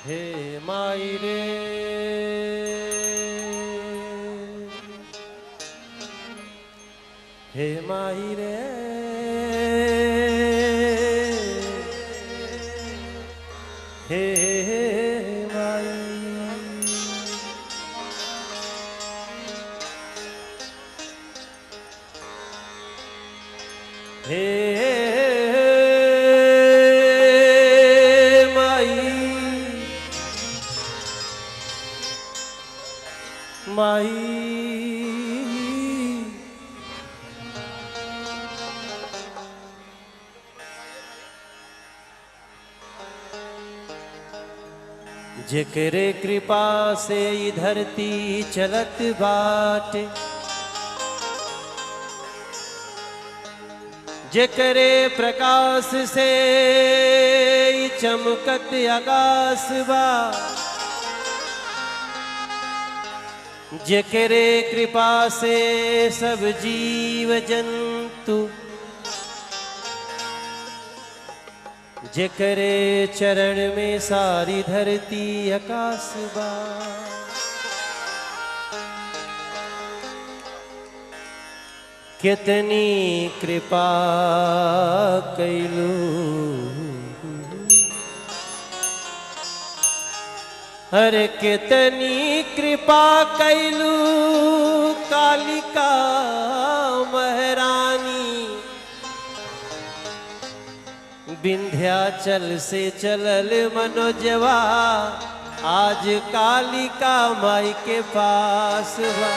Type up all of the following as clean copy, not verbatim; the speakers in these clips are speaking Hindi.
हे माई रे हे माई रे हे माई हे माई जेकरे कृपा से ई धरती चलत बाटे, जेकरे प्रकाश से ई चमकत आकाश बा, जेकरे कृपा से सब जीव जंतु, जेकरे चरण में सारी धरती आकाश बा। कितनी कृपा कैलू अरे कितनी कृपा कैलू कालिका महारानी, विंध्याचल से चलल मनोजवा आज कालिका माई के पास बा।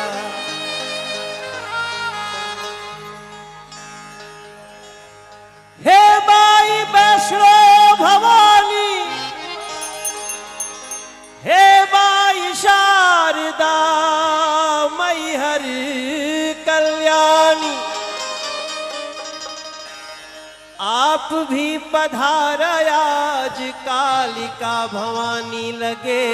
हे माई वैष्णो भवानी, हे माई शारदा मैहर कल्याणी, आप भी पधार आज कालिका भवानी लगे,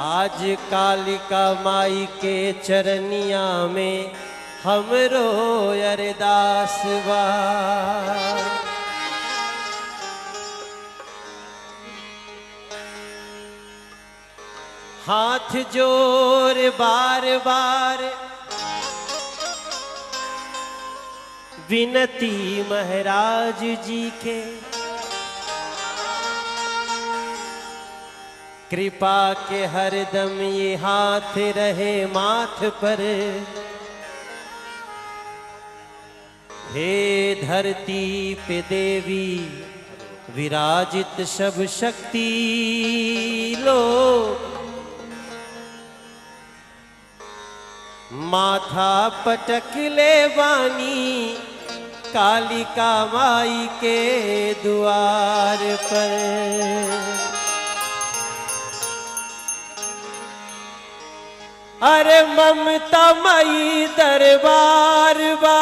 आज कालिका माई के चरनिया में हमरो अरदास बा। हाथ जोड़ बार बार विनती महाराज जी के, कृपा के हरदम ये हाथ रहे माथ पर। हे धरती पे देवी विराजित सब शक्ति लो, माथा पटक ले वानी कालिका माई के द्वार पर। अरे ममता मई दरबार बा,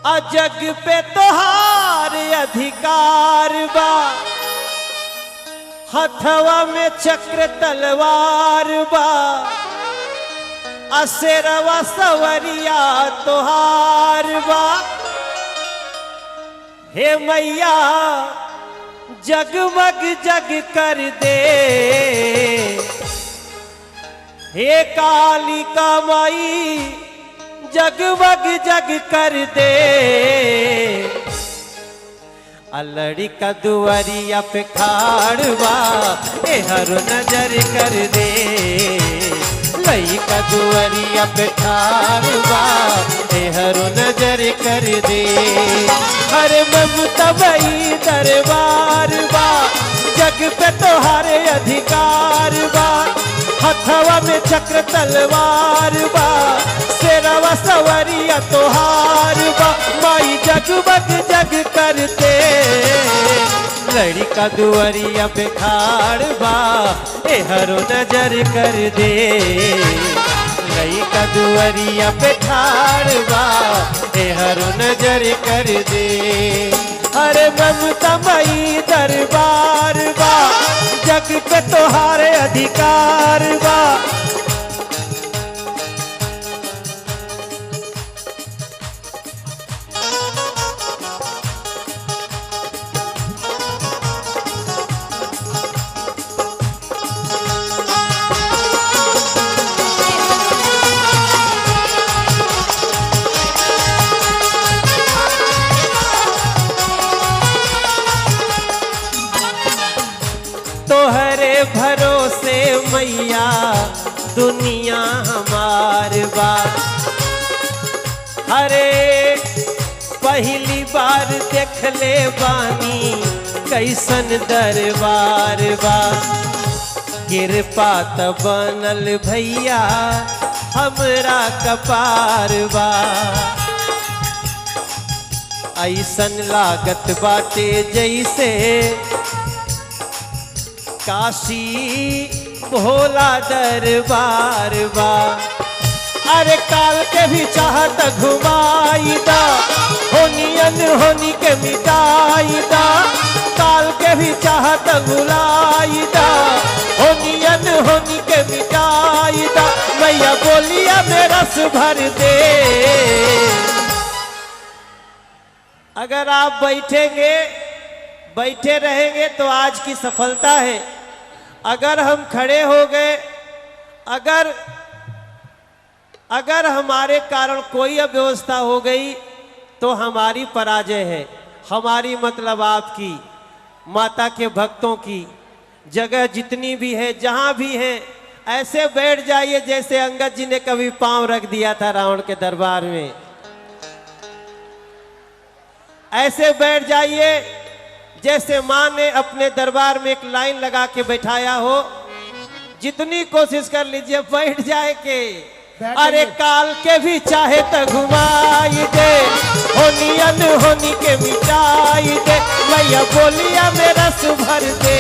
अजग पे तोहार अधिकार बा, हथवा में चक्र तलवार बा, असेरवा सवरिया तोहार बा। हे मैया जगमग जग कर दे, हे कालिका माई जगमग जग कर दे। अलड़ी का दुआरिया पे खाड़वा ए हरो नजर कर दे, लई का दुआरिया पे ठाड़वा ए हरो नजर कर दे। हरे ममता मई दरबार बा, जग पे तोहारे अधिकार बा, हथवा में चक्र तलवार बा, सेरवा सवरिया तोहार बा। माई जगमग जग करते, लड़का दुआरिया पे खाड़ बा ए हरो नजर कर दे, लड़का दुआरिया पे खाड़ बा ए हरो नजर कर दे। अरे ममता मई दरबार बा, जग पे तोहारे अधिकार बा। मैया दुनिया हमार बा। अरे पहली बार देख ले बानी कैसन दरबार बा। कृपा त बनल भैया हमरा कपार बा। ऐसन लागत बाटे जैसे काशी भोला दरबार बा। अरे काल के भी चाहत घुमाई दा, होनियन होनी के मिटाई दा। काल के भी चाहत भुलाई दा, होनियन होनी के मिटाई दा। मैया बोलिया में रस भर दे। अगर आप बैठेंगे बैठे रहेंगे तो आज की सफलता है। अगर हम खड़े हो गए, अगर हमारे कारण कोई अव्यवस्था हो गई तो हमारी पराजय है। हमारी मतलब आपकी, माता के भक्तों की। जगह जितनी भी है, जहां भी है, ऐसे बैठ जाइए जैसे अंगद जी ने कभी पांव रख दिया था रावण के दरबार में। ऐसे बैठ जाइए जैसे माँ ने अपने दरबार में एक लाइन लगा के बैठाया हो। जितनी कोशिश कर लीजिए बैठ जाए के। अरे काल के भी चाहे तो घुमाई दे, होनियन होनी के मिटाई दे। मैया बोलिया में रस भर दे।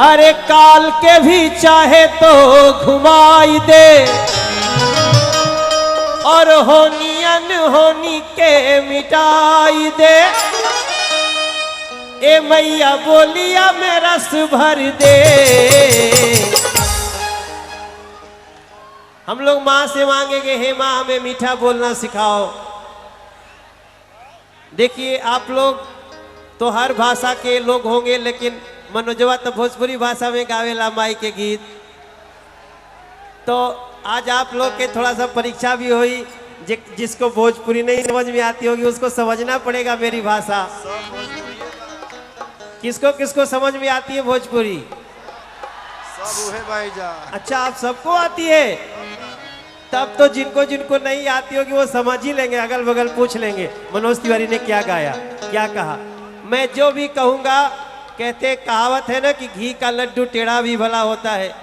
अरे काल के भी चाहे तो घुमाई दे, और होनियन होनी के मिटाई दे। ए मैया बोलिया में रस भर दे। हम लोग माँ से मांगेंगे, हे माँ हमें मीठा बोलना सिखाओ। देखिए आप लोग तो हर भाषा के लोग होंगे, लेकिन मनोजवा तो भोजपुरी भाषा में गावेला माई के गीत। तो आज आप लोग के थोड़ा सा परीक्षा भी हुई। जिसको भोजपुरी नहीं समझ में आती होगी उसको समझना पड़ेगा मेरी भाषा। किसको किसको समझ में आती है भोजपुरी? सब है भाईजान। अच्छा, आप सबको आती है? तब तो जिनको जिनको नहीं आती होगी वो समझ ही लेंगे, अगल बगल पूछ लेंगे मनोज तिवारी ने क्या गाया, क्या कहा। मैं जो भी कहूँगा, कहते कहावत है ना कि घी का लड्डू टेढ़ा भी भला होता है।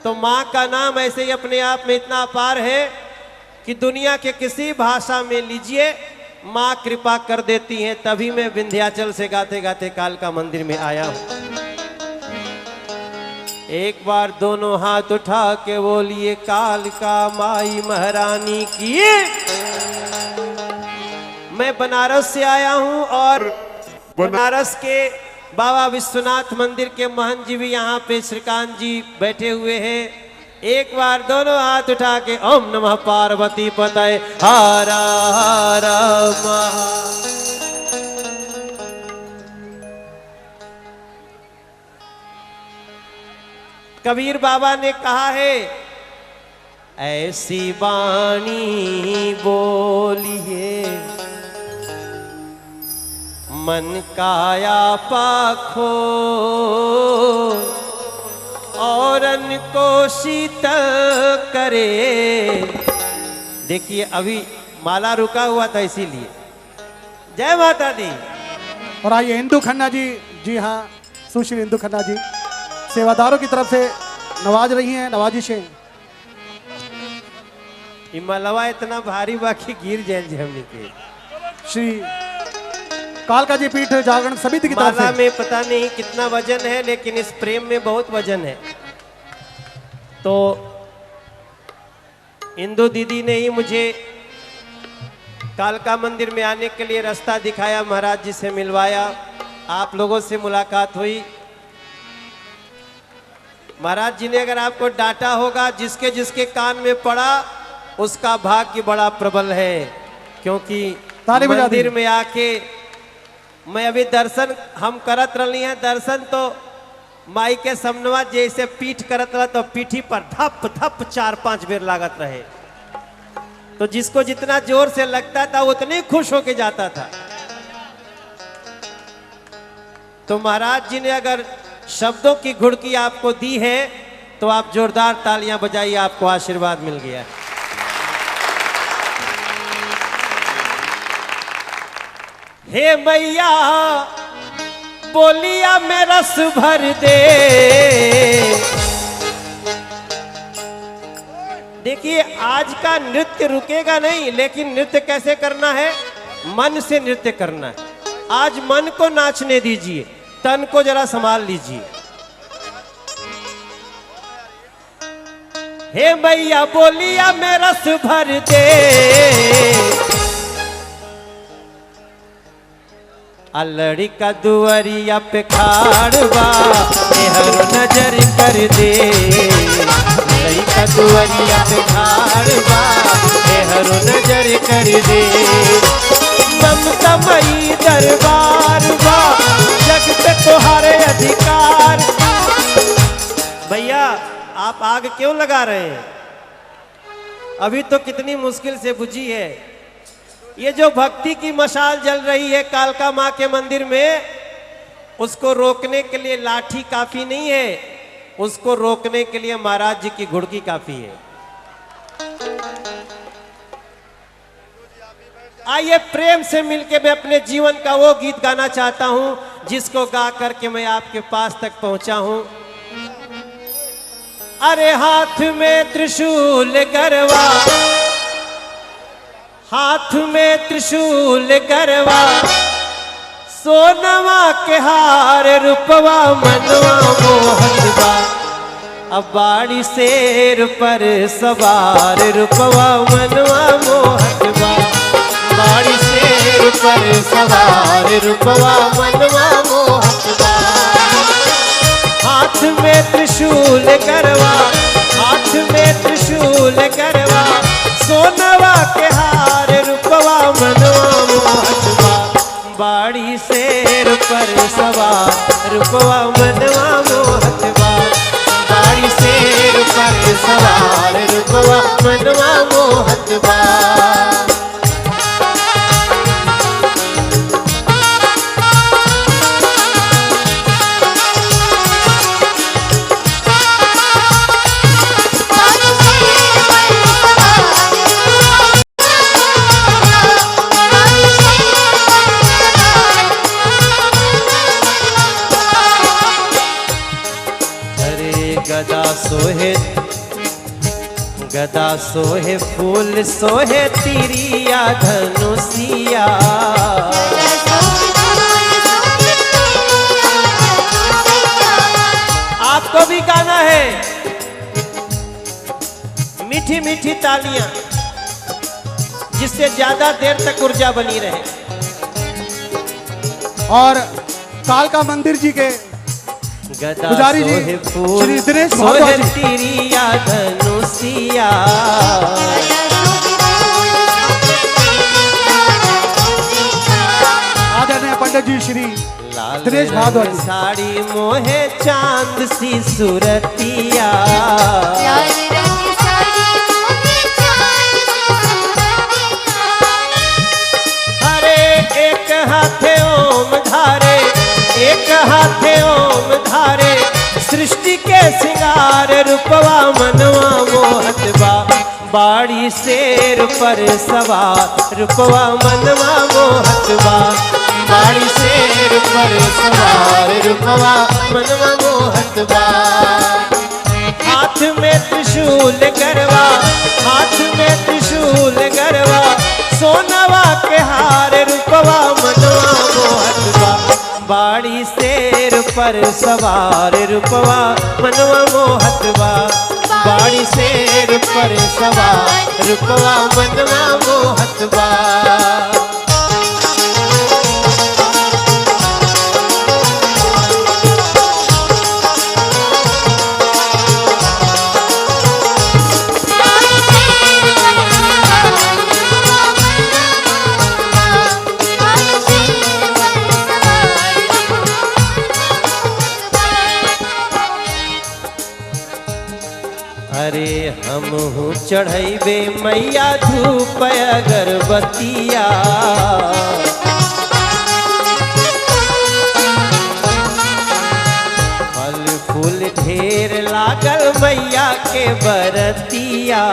तो माँ का नाम ऐसे ही अपने आप में इतना अपार है कि दुनिया के किसी भाषा में लीजिए माँ कृपा कर देती हैं। तभी मैं विंध्याचल से गाते गाते कालका मंदिर में आया हूँ। एक बार दोनों हाथ उठा के बोलिए कालका माई महारानी की। मैं बनारस से आया हूँ और बनारस के बाबा विश्वनाथ मंदिर के महंत जी भी यहाँ पे श्रीकांत जी बैठे हुए हैं। एक बार दोनों हाथ उठा के ओम नमः पार्वती पतये हर हर महा। कबीर बाबा ने कहा है, ऐसी वाणी बोलिए मन काया पाखो, औरन को शीतल करे। देखिए अभी माला रुका हुआ था इसीलिए। जय माता दी। और आइए इंदु खन्ना जी, जी हाँ सुश्री इंदु खन्ना जी सेवादारों की तरफ से नवाज रही हैं, नवाजिशें। मलवा इतना भारी बाकी गिर जाए हमने के। श्री कालका जी पीठ जागरण समिति की तरफ माला से में पता नहीं कितना वजन है, लेकिन इस प्रेम में बहुत वजन है। तो इंदु दीदी ने ही मुझे कालका मंदिर में आने के लिए रास्ता दिखाया, महाराज जी से मिलवाया, आप लोगों से मुलाकात हुई। महाराज जी ने अगर आपको डांटा होगा, जिसके जिसके कान में पड़ा उसका भाग्य बड़ा प्रबल है। क्योंकि मंदिर में आके मैं अभी दर्शन हम करत रही हैं, दर्शन तो माई के समनवा जैसे पीठ करत रहा तो पीठी पर धप धप 4-5 बेर लागत रहे। तो जिसको जितना जोर से लगता था उतने खुश होके जाता था। तो महाराज जी ने अगर शब्दों की घुड़की आपको दी है तो आप जोरदार तालियां बजाइए, आपको आशीर्वाद मिल गया। हे मैया बोलिया में रस भर दे। देखिए आज का नृत्य रुकेगा नहीं, लेकिन नृत्य कैसे करना है? मन से नृत्य करना है। आज मन को नाचने दीजिए, तन को जरा संभाल लीजिए। हे मैया बोलिया में रस भर दे, अलड़ी का दुआरिया पे खाड़वा हर नजर कर दे। अलड़ी का दुआरिया पे खाड़वा हर नजर कर दे। ममता मई दरबार बा, जग पे तोहारे अधिकार। भैया आप आग क्यों लगा रहे हैं? अभी तो कितनी मुश्किल से बुझी है। ये जो भक्ति की मशाल जल रही है कालका माँ के मंदिर में, उसको रोकने के लिए लाठी काफी नहीं है, उसको रोकने के लिए महाराज जी की घुड़की काफी है। आइए प्रेम से मिलके मैं अपने जीवन का वो गीत गाना चाहता हूं जिसको गा करके मैं आपके पास तक पहुंचा हूं। अरे हाथ में त्रिशूल गरवा, हाथ में त्रिशूल गरवा, सोनवा के हार रूपवा मनवा मोहतबा। अब बाड़ी शेर पर सवार रूपवा मनवा मोहतबा। बाड़ी शेर पर सवार रूपवा मनवा मोहतबा। हाथ में त्रिशूल गरवा, हाथ में त्रिशूल गरवा, सोनवा के हार रूपवा मनवा मोहतबा। बाड़ी शेर पर सवार रूपवा मनवा मोहतबा। बाड़ी शेर पर सवार रूपवा मनवा मोहतबा। गदा सोहे, गदा सोहे फूल सोहे तिरिया धनुषिया। आपको भी गाना है। मीठी मीठी तालियां जिससे ज्यादा देर तक ऊर्जा बनी रहे। और कालका मंदिर जी के पुजारी जी श्री दिनेश भारद्वाज जी। तिरिया धनुषिया, आदरणीय पंडित जी श्री दिनेश भारद्वाज जी। साड़ी मोहे चांद सी सूरतिया। हरे एक हाथे ओम धारे, एक हाथे ओम धारे, सृष्टि के सिंगार रूपवा मनवा मोहतबा। बाड़ी शेर पर सवार रूपवा मनवा मोहतबा। बाड़ी शेर पर सवार रूपवा मनवा मोहतबा। हाथ में त्रिशूल गरवा, हाथ में त्रिशूल गरवा, सोनवा के हार रूपवा मनवा मोहतबा। बाड़ी शेर पर सवार रूपवा मनवा मोहतबा। बाड़ी शेर पर सवार रूपवा मनवा मोहतबा। अरे हमहू चढ़ैबे मैया धूप अगरबत्तिया। के बरतिया।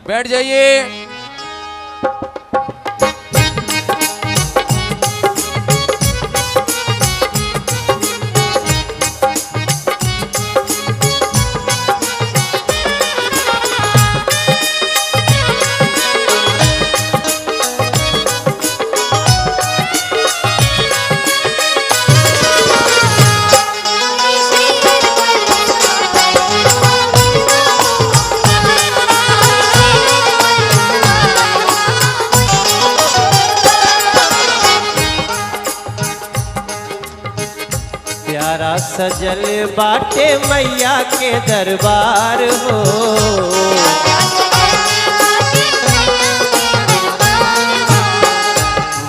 बैठ जाइए। प्यारा सजल बाटे मैया के दरबार हो।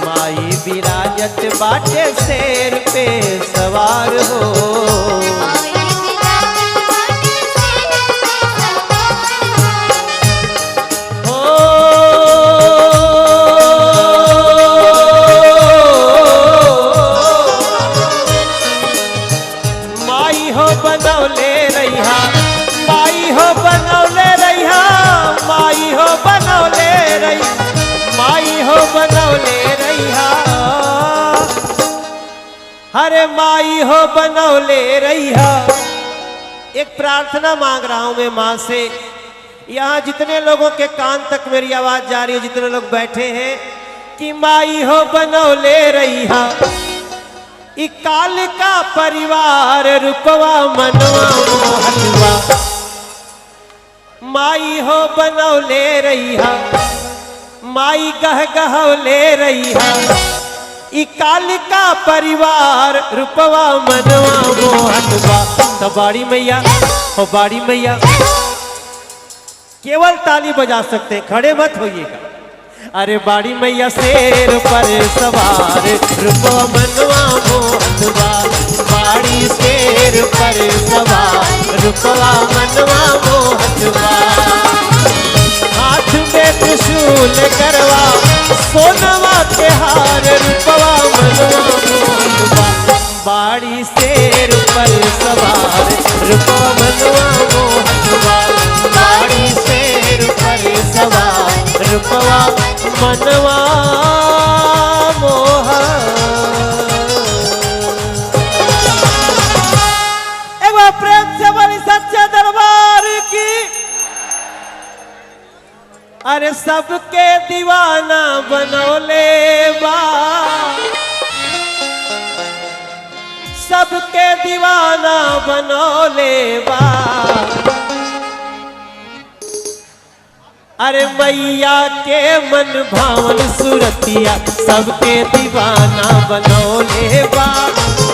माई विराजत बाटे शेर पे सवार हो। माई हो बनौले रहिया, माई हो बनौले रहिया, माई हो बनौले रहिया, माई हो बनौले रहिया। अरे माई हो बनौले रहिया। एक प्रार्थना मांग रहा हूं मैं मां से। यहाँ जितने लोगों के कान तक मेरी आवाज जा रही है, जितने लोग बैठे हैं, कि माई हो बनौले रहिया। ई काल का परिवार रूपवा मनवा मोहनवा। माई हो बनौले रहिया, माई गह गहौले रहिया। ई काल का परिवार रूपवा मनवा मोहनवा। तो बाड़ी मैया हो, बाड़ी मैया केवल ताली बजा सकते हैं, खड़े मत होइएगा। अरे बाड़ी मैया शेर पर सवार रूपवा मनवा मोहनवा। बाड़ी शेर पर सवार रूपवा मनवा मोहनवा। हाथ में त्रिशूल करवा सोनवा के हार रूपवा मनवा मोहनवा। बाड़ी शेर पर सवार रूपवा मनवा मोहनवा। बाड़ी शेर पर सवार रूपवा मनवा मोह। एक बार प्रेम से बोली सच्चे दरबार की। अरे सबके दीवाना बनौले बा, सबके दीवाना बनौले बा। अरे मैया के मन भावन सुरतिया सबके दीवाना बनौले बा।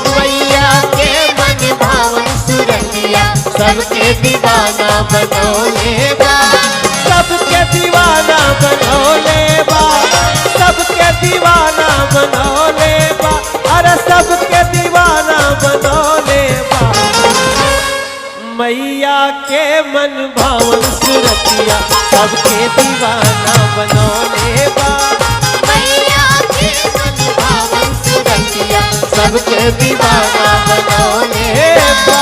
मैया के मन भावन सुरतिया सबके दीवाना बनौले बा। सबके दीवाना बनौले बा, सबके दीवाना बनौले बा। अरे सबके दीवाना बनौले बा। मैया के मन भावन सुरतिया सबके दीवाना बनौले बा। मैया के मन भावन सुरतिया सबके दीवाना बनौले बा।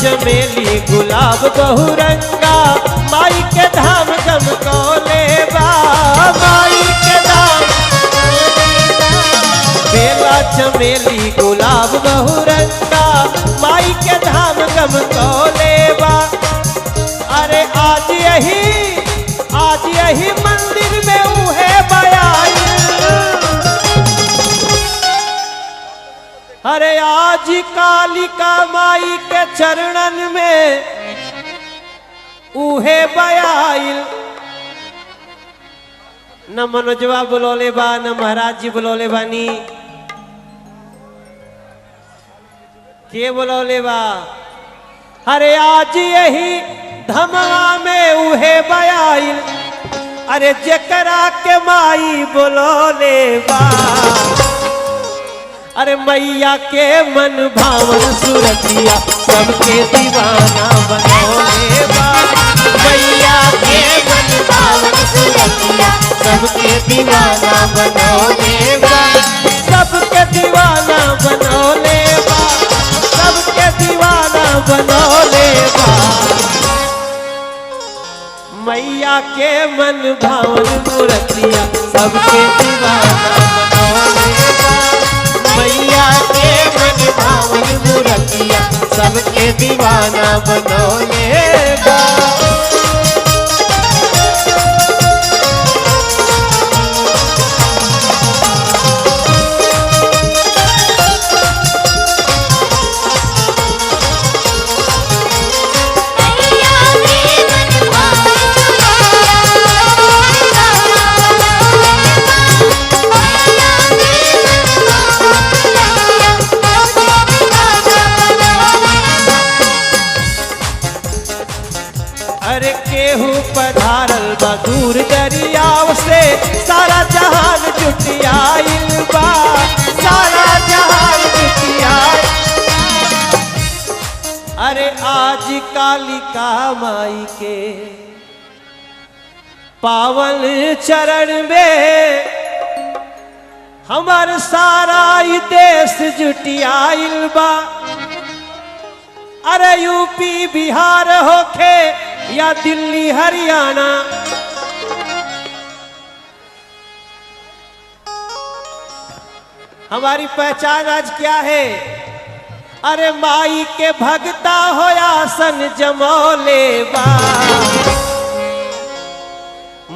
चमेली गुलाब बहुरंगा माई के धाम गमकौले बा। माई के धाम बेला चमेली गुलाब बहुरंगा माई के धाम गमकौले बा। अरे आज यही मंदिर में उहे बयाई। अरे आज कालिका माई के चरणन में उहे बयाइल। न मनोजवा बुलौले बा, न महाराज जी बुलौले बानी। के बोलौले बा अरे आज यही धमवा में उहे बयाइल अरे जकरा के माई बोलौले बा अरे मैया के मन भावन सुरतिया सबके दीवाना बनौले बा मैया के मन भावन सुरतिया सबके दीवाना बनौले बा सबके दीवाना बनौले बा सबके दीवाना बनौले बा मैया के मन भावन मूर्तिया सबके दीवाना बनौले बा मैया के मन भावन मूर्तिया सबके दीवाना बनौले बा अरे केहू पधारल बा दूर दरियाव से सारा जहान जुटियाइल बा सारा जहान जुटियाइल अरे आज कालिका माई के पावन चरण में हमार सारा ई देश जुटियाइल बा अरे यूपी बिहार होखे या दिल्ली हरियाणा हमारी पहचान आज क्या है अरे माई के भगता होया सन जमौले बा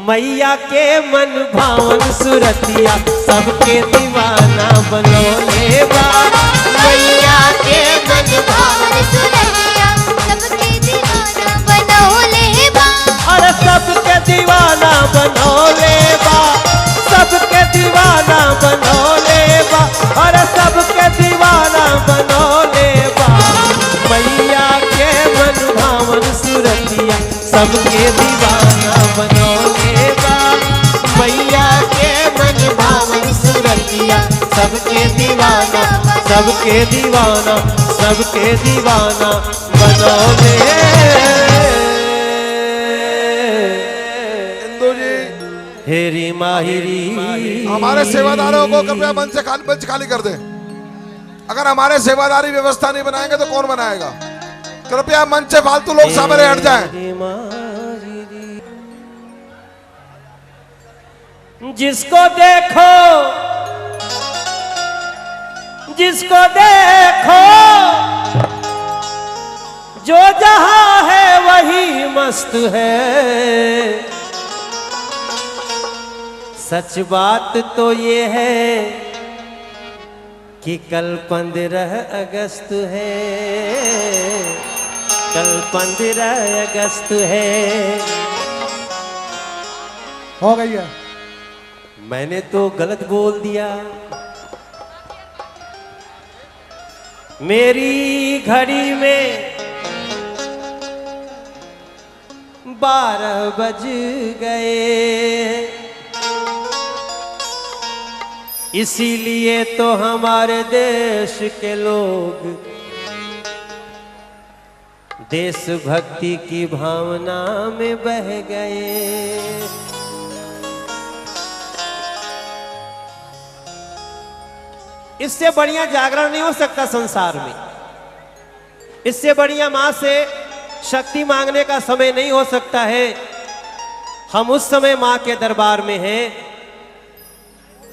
मैया के मन भावन सुरतिया सबके दीवाना बनौले बा मैया के मन भावन सुरतिया सबके दीवाना बनौले बा अरे सबके दीवाना बनौले बा सबके दीवाना बनौले बा अरे सबके दीवाना बनौले बा मैया के मन भावन सुरतिया सबके दीवाना बनौले बा मैया के मन भावन सुरतिया सबके दीवाना सबके दीवाना सबके दीवाना बनौले इंदू जी हेरी माहिरी हमारे सेवादारों को कृपया मंच खाली कर दें। अगर हमारे सेवादारी व्यवस्था नहीं बनाएंगे तो कौन बनाएगा? कृपया मंच से फालतू लोग सामने हट जाएं। जिसको देखो जो जहां है वही मस्त है सच बात तो ये है कि कल 15 अगस्त है कल 15 अगस्त है हो गई है। मैंने तो गलत बोल दिया मेरी घड़ी में 12 बज गए इसीलिए तो हमारे देश के लोग देशभक्ति की भावना में बह गए। इससे बढ़िया जागरण नहीं हो सकता संसार में। इससे बढ़िया मां से शक्ति मांगने का समय नहीं हो सकता है। हम उस समय मां के दरबार में हैं।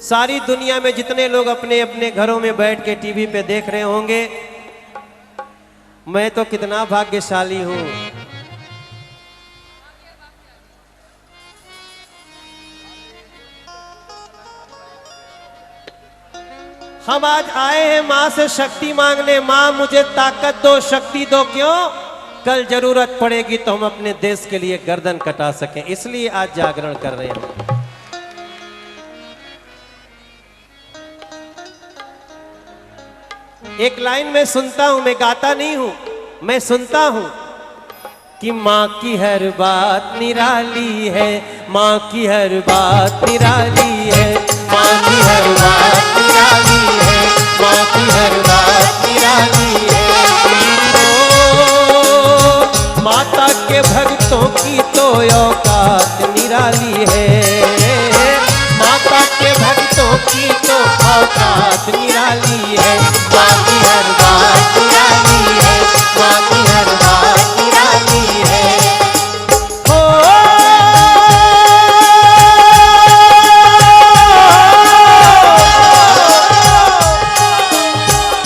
सारी दुनिया में जितने लोग अपने अपने घरों में बैठ के टीवी पे देख रहे होंगे, मैं तो कितना भाग्यशाली हूं। हम आज आए हैं मां से शक्ति मांगने। मां मुझे ताकत दो, शक्ति दो। क्यों? कल जरूरत पड़ेगी तो हम अपने देश के लिए गर्दन कटा सकें, इसलिए आज जागरण कर रहे हैं। एक लाइन में सुनता हूं, मैं गाता नहीं हूं, मैं सुनता हूं कि माँ की हर बात निराली है, माँ की हर बात निराली है, माँ की हर बात निराली है, माँ की हर बात निराली है। ओ, माता के भक्तों की तो औकात निराली है, माता के भक्तों की तो औकात निराली है, माँ की हर बात निराली है, माँ की हर बात निराली है। हो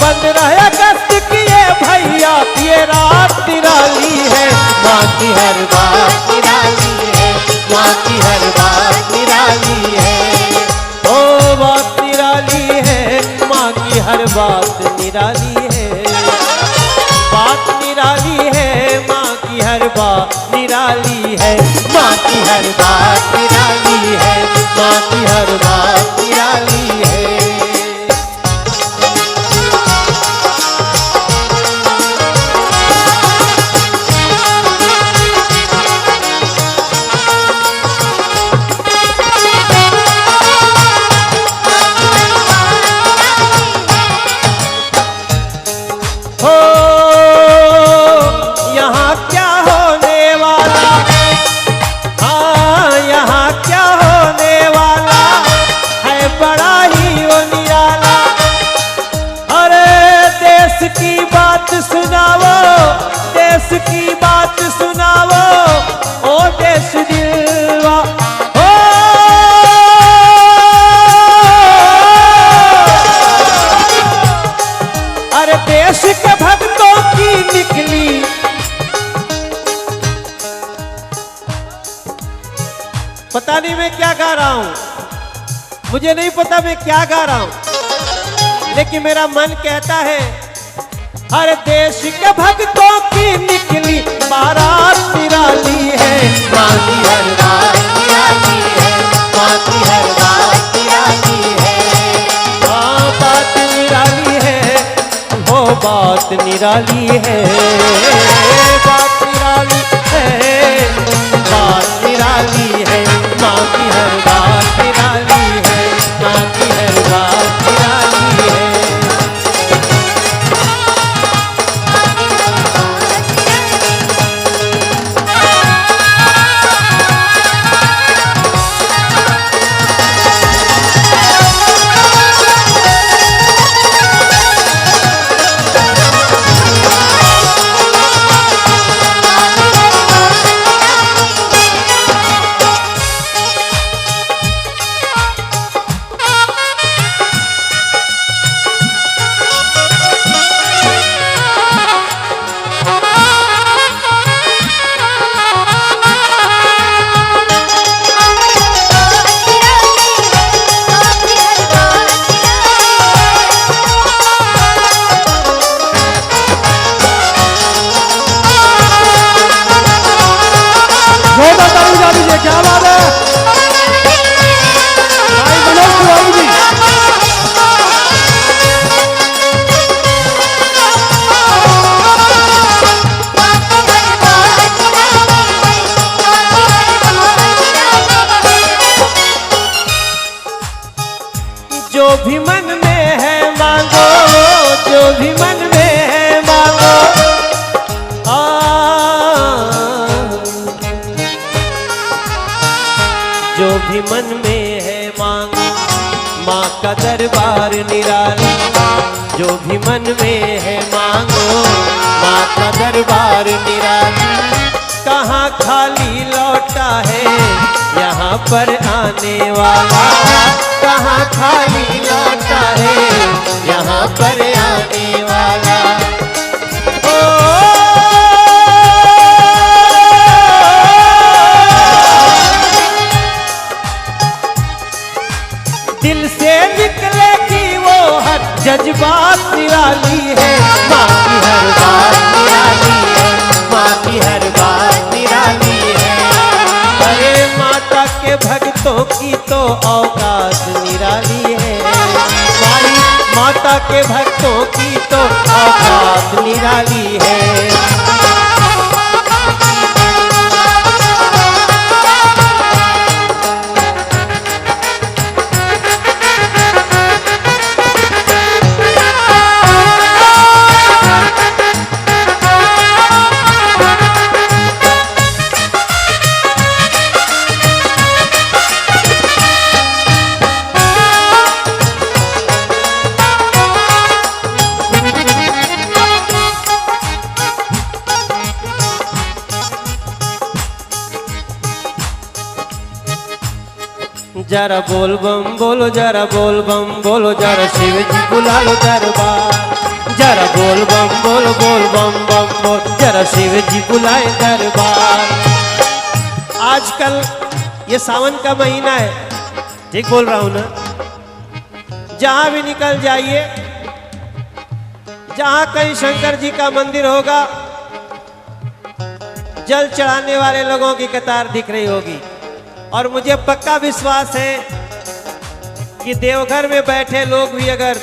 बंद रहे अगस्त की ये भैया, ये रात निराली है, माँ की हर बात निराली है, माँ की हर बात निराली है। ओ बात निराली है, माँ की हर बात निराली है, बात निराली है, माँ की हर बात निराली है, माँ की हर बात निराली है, माँ की हर बात निराली है। हो यहाँ क्या होने वाला, हाँ यहाँ क्या होने वाला है, बड़ा ही वो निराला। अरे देश की बात सुनावो, देश की बात सुनावो, ओ देश दिलवा। ओ अरे देश के भक्तों की निकली, पता नहीं मैं क्या गा रहा हूं, मुझे नहीं पता मैं क्या गा रहा हूं, लेकिन मेरा मन कहता है हर देश के भक्तों की निकली बारात निराली है, माँ की हर बात निराली है, माँ की हर बात निराली है। हाँ बात निराली है, वो बात निराली है, बात निराली है, बात निराली है, माँ की हर बात निराली है, माँ की हर बात निराली है। जोरदार ताली बजा दीजिए, क्या बात है भाई मनोज तिवारी जी। जो भी मन में है मांगो, जो भी मन में है मांगो, जो भी मन में है मांगो, माँ का दरबार निराला। जो भी मन में है मांगो, माँ का दरबार निराला। कहाँ खाली लौटा है यहाँ पर आने वाला, कहाँ खाली लौटा है यहाँ पर आने वाला। दिल से निकलेगी वो हर जज्बात निराली है, माँ की हर बात निराली है, माँ की हर बात निराली है। अरे माता के भक्तों की तो औकात निराली है, माता के भक्तों की तो औकात निराली है। जरा बोल बम बोलो, जरा बोल बम बोलो, जरा शिव जी बुला लो दरबार। जरा बोल बम बोलो, बोल बम बम बोल, जरा शिव जी बुलाए दरबार। आजकल ये सावन का महीना है, ठीक बोल रहा हूं ना? जहां भी निकल जाइए, जहां कहीं शंकर जी का मंदिर होगा, जल चढ़ाने वाले लोगों की कतार दिख रही होगी। और मुझे पक्का विश्वास है कि देवघर में बैठे लोग भी अगर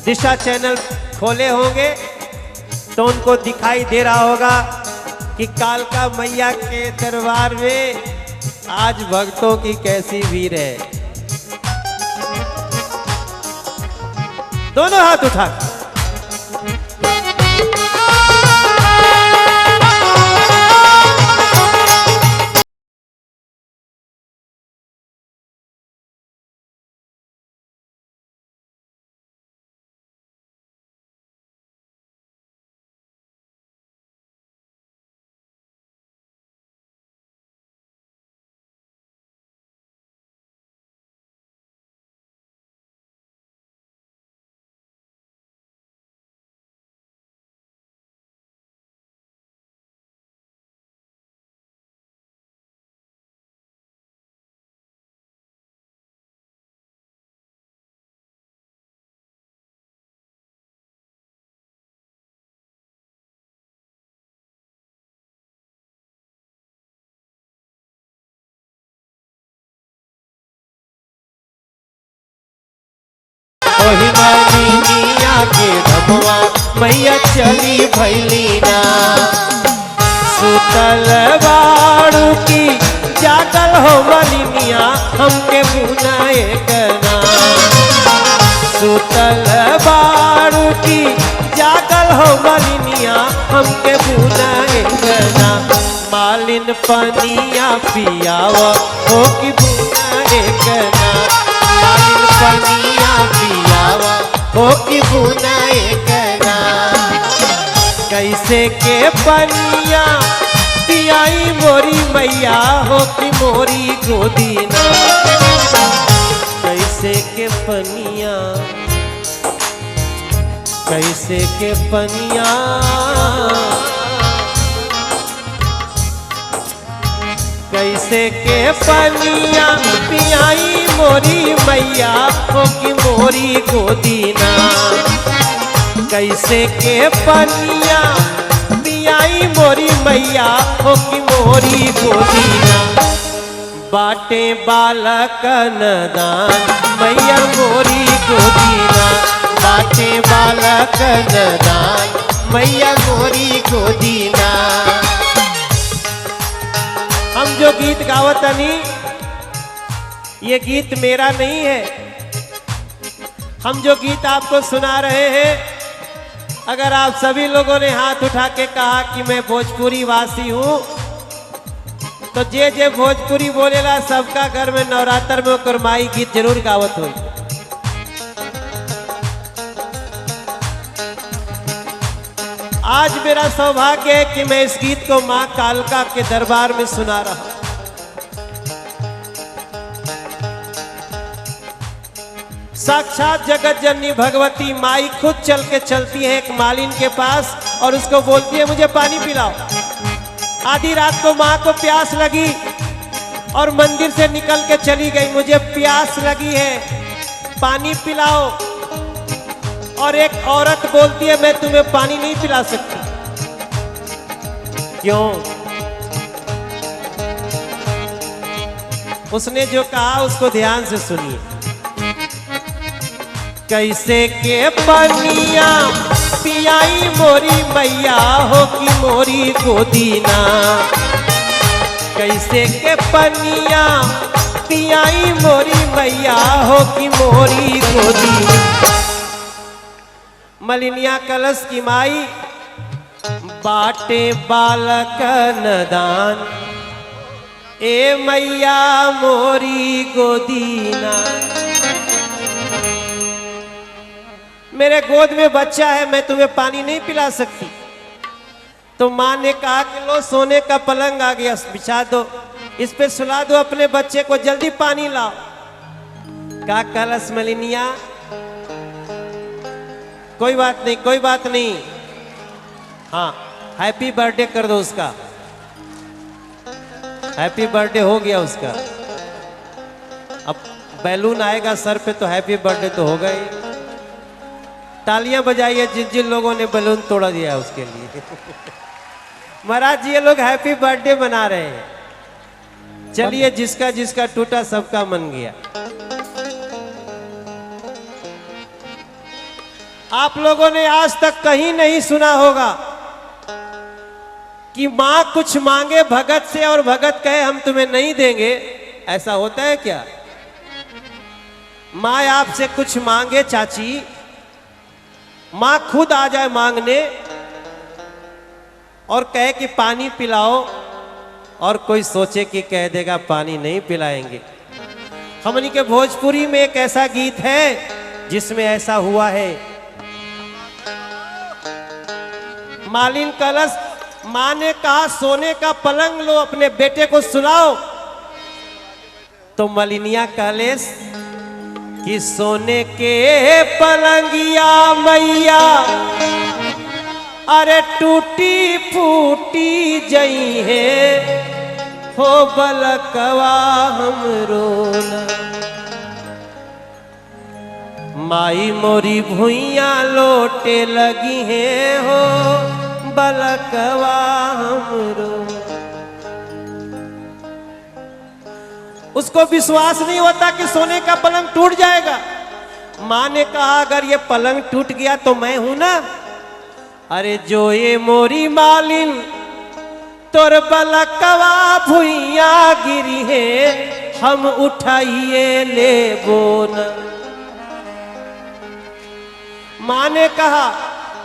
दिशा चैनल खोले होंगे तो उनको दिखाई दे रहा होगा कि कालका मैया के दरबार में आज भक्तों की कैसी भीड़ है। दोनों हाथ उठा ओही मालिनिया के धमवा मैया चली भैलीना। सुतल बाड़ू की जागल हो मालिनिया हमके बुनाए गना। सुतल बाड़ू की जागल हो मालिनिया हमके बुनाए गना। मालिन पनिया पियावा हो कि बुनाए गना। मालिन पनिया पियावा हो कि बुनाए गना। कैसे के पनिया पियाई मोरी मैया हो कि मोरी गोदीना। कैसे के पनिया, कैसे के पनिया, कैसे के पनिया पियाई मोरी मैया हो कि मोरी गोदीना। कैसे के पनिया पियाई मोरी मैया हो कि मोरी गोदीना। बाटे बालक नदान मैया मोरी गोदीना। बाटे बालक नदान मैया मोरी गोदीना। हम जो गीत गावतनी ये गीत मेरा नहीं है। हम जो गीत आपको सुना रहे हैं, अगर आप सभी लोगों ने हाथ उठा के कहा कि मैं भोजपुरी वासी हूं, तो जे भोजपुरी बोलेला सबका घर में नवरात्र में कुरमाई गीत जरूर गावत हो। आज मेरा सौभाग्य है कि मैं इस गीत को मां कालका के दरबार में सुना रहा हूं। साक्षात जगत जननी भगवती माई खुद चल के चलती है एक मालिन के पास और उसको बोलती है मुझे पानी पिलाओ। आधी रात को माँ को प्यास लगी और मंदिर से निकल के चली गई, मुझे प्यास लगी है पानी पिलाओ। और एक औरत बोलती है मैं तुम्हें पानी नहीं पिला सकती। क्यों? उसने जो कहा उसको ध्यान से सुनिए। कैसे के पनिया पियाई मोरी मैया हो कि मोरी गोदीना। कैसे के पनिया पियाई मोरी मैया हो कि मोरी गोदीना। मलिनिया कलश की माई बाटे बालक नदान, ए मैया मोरी गोदीना। मेरे गोद में बच्चा है, मैं तुम्हें पानी नहीं पिला सकती। तो माँ ने कहा कि लो सोने का पलंग आ गया, बिछा दो, इस पे सुला दो अपने बच्चे को, जल्दी पानी लाओ। कहा कलश मलिनिया कोई बात नहीं, कोई बात नहीं, हाँ हैप्पी बर्थडे कर दो उसका। हैप्पी बर्थडे हो गया उसका। अब बैलून आएगा सर पे तो हैप्पी बर्थडे तो होगा ही। तालियां बजाइए जिन जिन लोगों ने बैलून तोड़ा दिया उसके लिए। महाराज जी ये लोग हैप्पी बर्थडे मना रहे हैं। चलिए जिसका जिसका टूटा सबका मन गया। आप लोगों ने आज तक कहीं नहीं सुना होगा कि मां कुछ मांगे भगत से और भगत कहे हम तुम्हें नहीं देंगे। ऐसा होता है क्या? मां आपसे कुछ मांगे चाची, मां खुद आ जाए मांगने और कहे कि पानी पिलाओ, और कोई सोचे कि कह देगा पानी नहीं पिलाएंगे। हमनी के भोजपुरी में एक ऐसा गीत है जिसमें ऐसा हुआ है। मालिन कलश, मां ने कहा सोने का पलंग लो, अपने बेटे को सुलाओ। तो मलिनिया कलश कि सोने के पलंगिया मैया अरे टूटी फूटी जई है हो बलकवा हमरो ना। माई मोरी भुइया लोटे लगी है हो बलकवा हमरो। उसको विश्वास नहीं होता कि सोने का पलंग टूट जाएगा। मां ने कहा अगर ये पलंग टूट गया तो मैं हूं ना। अरे जो ये मोरी मालिन तोर बलकवा भुइया गिरी है हम उठाइए ले बोना। मां ने कहा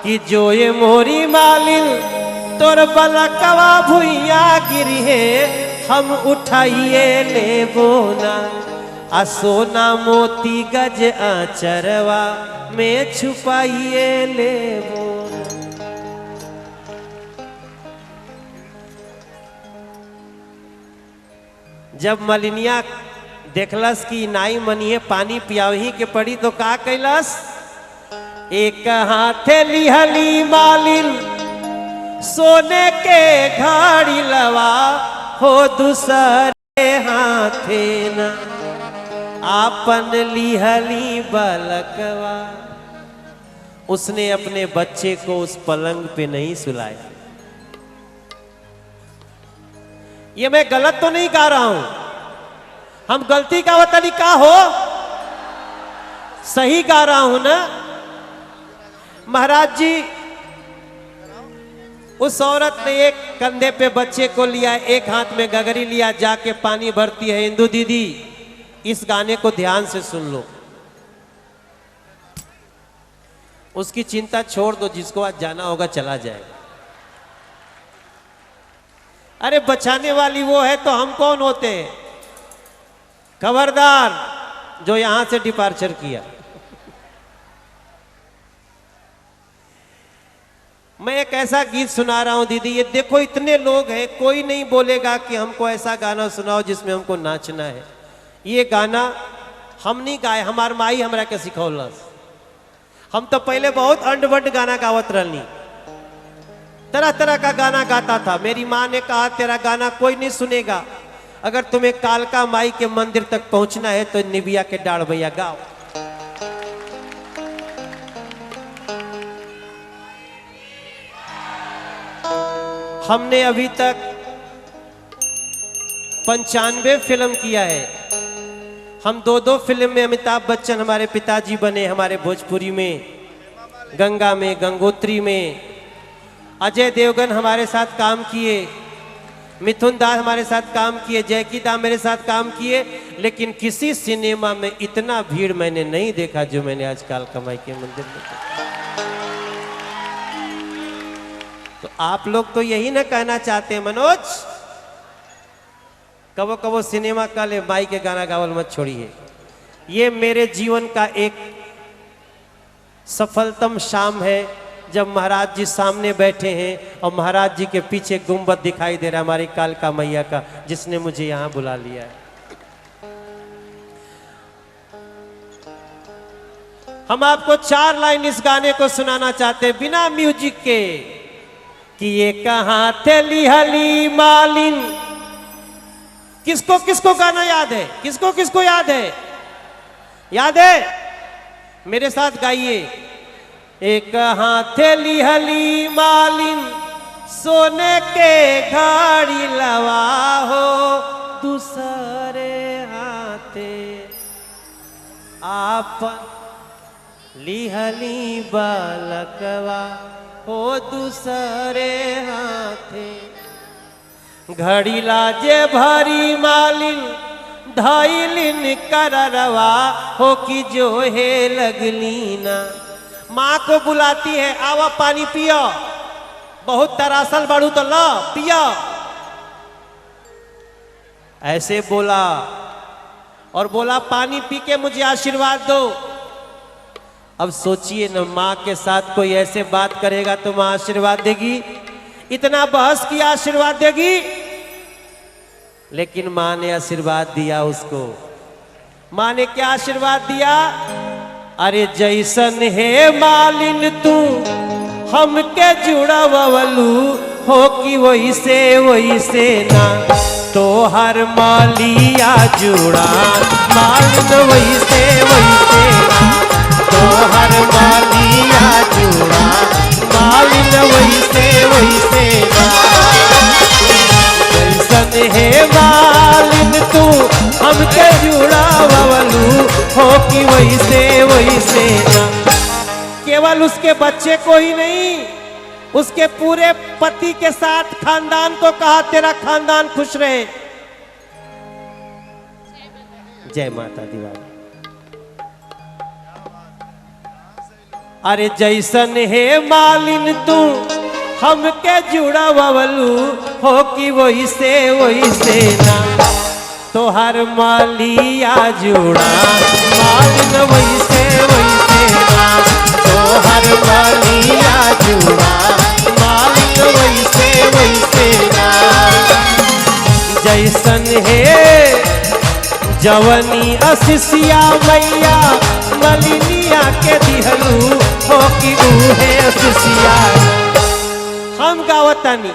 कि जो ये मोरी मालिन तोर बलकवा भुइया गिरी है हम उठाइए ले बोना। आ सोना मोती गज आचरवा में छुपाइए ले बोना। जब मलिनिया देखलस कि नाई मनिए पानी पियावही के पड़ी तो का कैलस? एक हाथे लिहली मालिन सोने के घड़ी लवा हो दूसरे हाथे ना आपन लिहली बलकवा। उसने अपने बच्चे को उस पलंग पे नहीं सुलाया। ये मैं गलत तो नहीं गा रहा हूं, हम गलती का वो तरीका हो सही गा रहा हूं ना। महाराज जी उस औरत ने एक कंधे पे बच्चे को लिया, एक हाथ में गगरी लिया, जाके पानी भरती है। इंदु दीदी इस गाने को ध्यान से सुन लो। उसकी चिंता छोड़ दो, जिसको आज जाना होगा चला जाएगा। अरे बचाने वाली वो है तो हम कौन होते हैं? खबरदार जो यहां से डिपार्चर किया। मैं एक ऐसा गीत सुना रहा हूं दीदी, ये देखो इतने लोग हैं, कोई नहीं बोलेगा कि हमको ऐसा गाना सुनाओ जिसमें हमको नाचना है। ये गाना हम नहीं गाए, हमार माई हमरा के सिखौलस। हम तो पहले बहुत अंड गाना गावत रहनी, तरह तरह का गाना गाता था। मेरी माँ ने कहा तेरा गाना कोई नहीं सुनेगा, अगर तुम्हें कालका माई के मंदिर तक पहुंचना है तो निबिया के डाढ़ भैया गाओ। हमने अभी तक 95 फिल्म किया है, हम दो दो फिल्म में अमिताभ बच्चन हमारे पिताजी बने, हमारे भोजपुरी में, गंगा में, गंगोत्री में। अजय देवगन हमारे साथ काम किए, मिथुन दास हमारे साथ काम किए, जैकी दा मेरे साथ काम किए, लेकिन किसी सिनेमा में इतना भीड़ मैंने नहीं देखा जो मैंने आज कालका माई के मंदिर में देखा। तो आप लोग तो यही ना कहना चाहते हैं मनोज, कबो कबो सिनेमा का ले माई के गाना गावल मत छोड़िए। ये मेरे जीवन का एक सफलतम शाम है जब महाराज जी सामने बैठे हैं और महाराज जी के पीछे गुंबद दिखाई दे रहा है हमारी कालका मैया का, जिसने मुझे यहां बुला लिया है। हम आपको 4 लाइन इस गाने को सुनाना चाहते हैं बिना म्यूजिक के कि ये कहां थे लिहली मालिन। किसको किसको गाना याद है? किसको किसको याद है? याद है? मेरे साथ गाइए। एक हाथे लिहली मालिन सोने के घड़ी लवा हो, दूसरे हाथे आपन लिहली बालकवा हो, दूसरे हाथे घड़ी लाजे भरी मालिन धैलिन कररवा हो कि जो है लगली ना। माँ को बुलाती है, आवा पानी पियो, बहुत तरासल बढ़ू तो लो पियो, ऐसे बोला और बोला पानी पी के मुझे आशीर्वाद दो। अब सोचिए ना, माँ के साथ कोई ऐसे बात करेगा तो माँ आशीर्वाद देगी? इतना बहस किया आशीर्वाद देगी? लेकिन माँ ने आशीर्वाद दिया उसको। माँ ने क्या आशीर्वाद दिया? अरे जैसन है मालिन तू हमके जुड़ावलू हो कि वैसे ना, तो हर मालिया जुड़ा मालिन वैसे ना, तो हर मालिया जुड़ा मालिन वैसे ना। जैसन है मालिन तू हमके जुड़ावलू हो कि वैसे ना। केवल उसके बच्चे को ही नहीं, उसके पूरे पति के साथ खानदान को कहा तेरा खानदान खुश रहे। जय माता दी वाली। अरे जैसन है मालिन तू हमके जुड़ावलू हो कि वैसे ना, तो हर मालिया जुड़ा मालिन वैसे ना, तो हर मालिया जुड़ा मालिन वैसे ना। जैसन है जवनी असिसिया मैया मलिनिया के दिहलू हो कि उहे असिसिया। हम गावतानी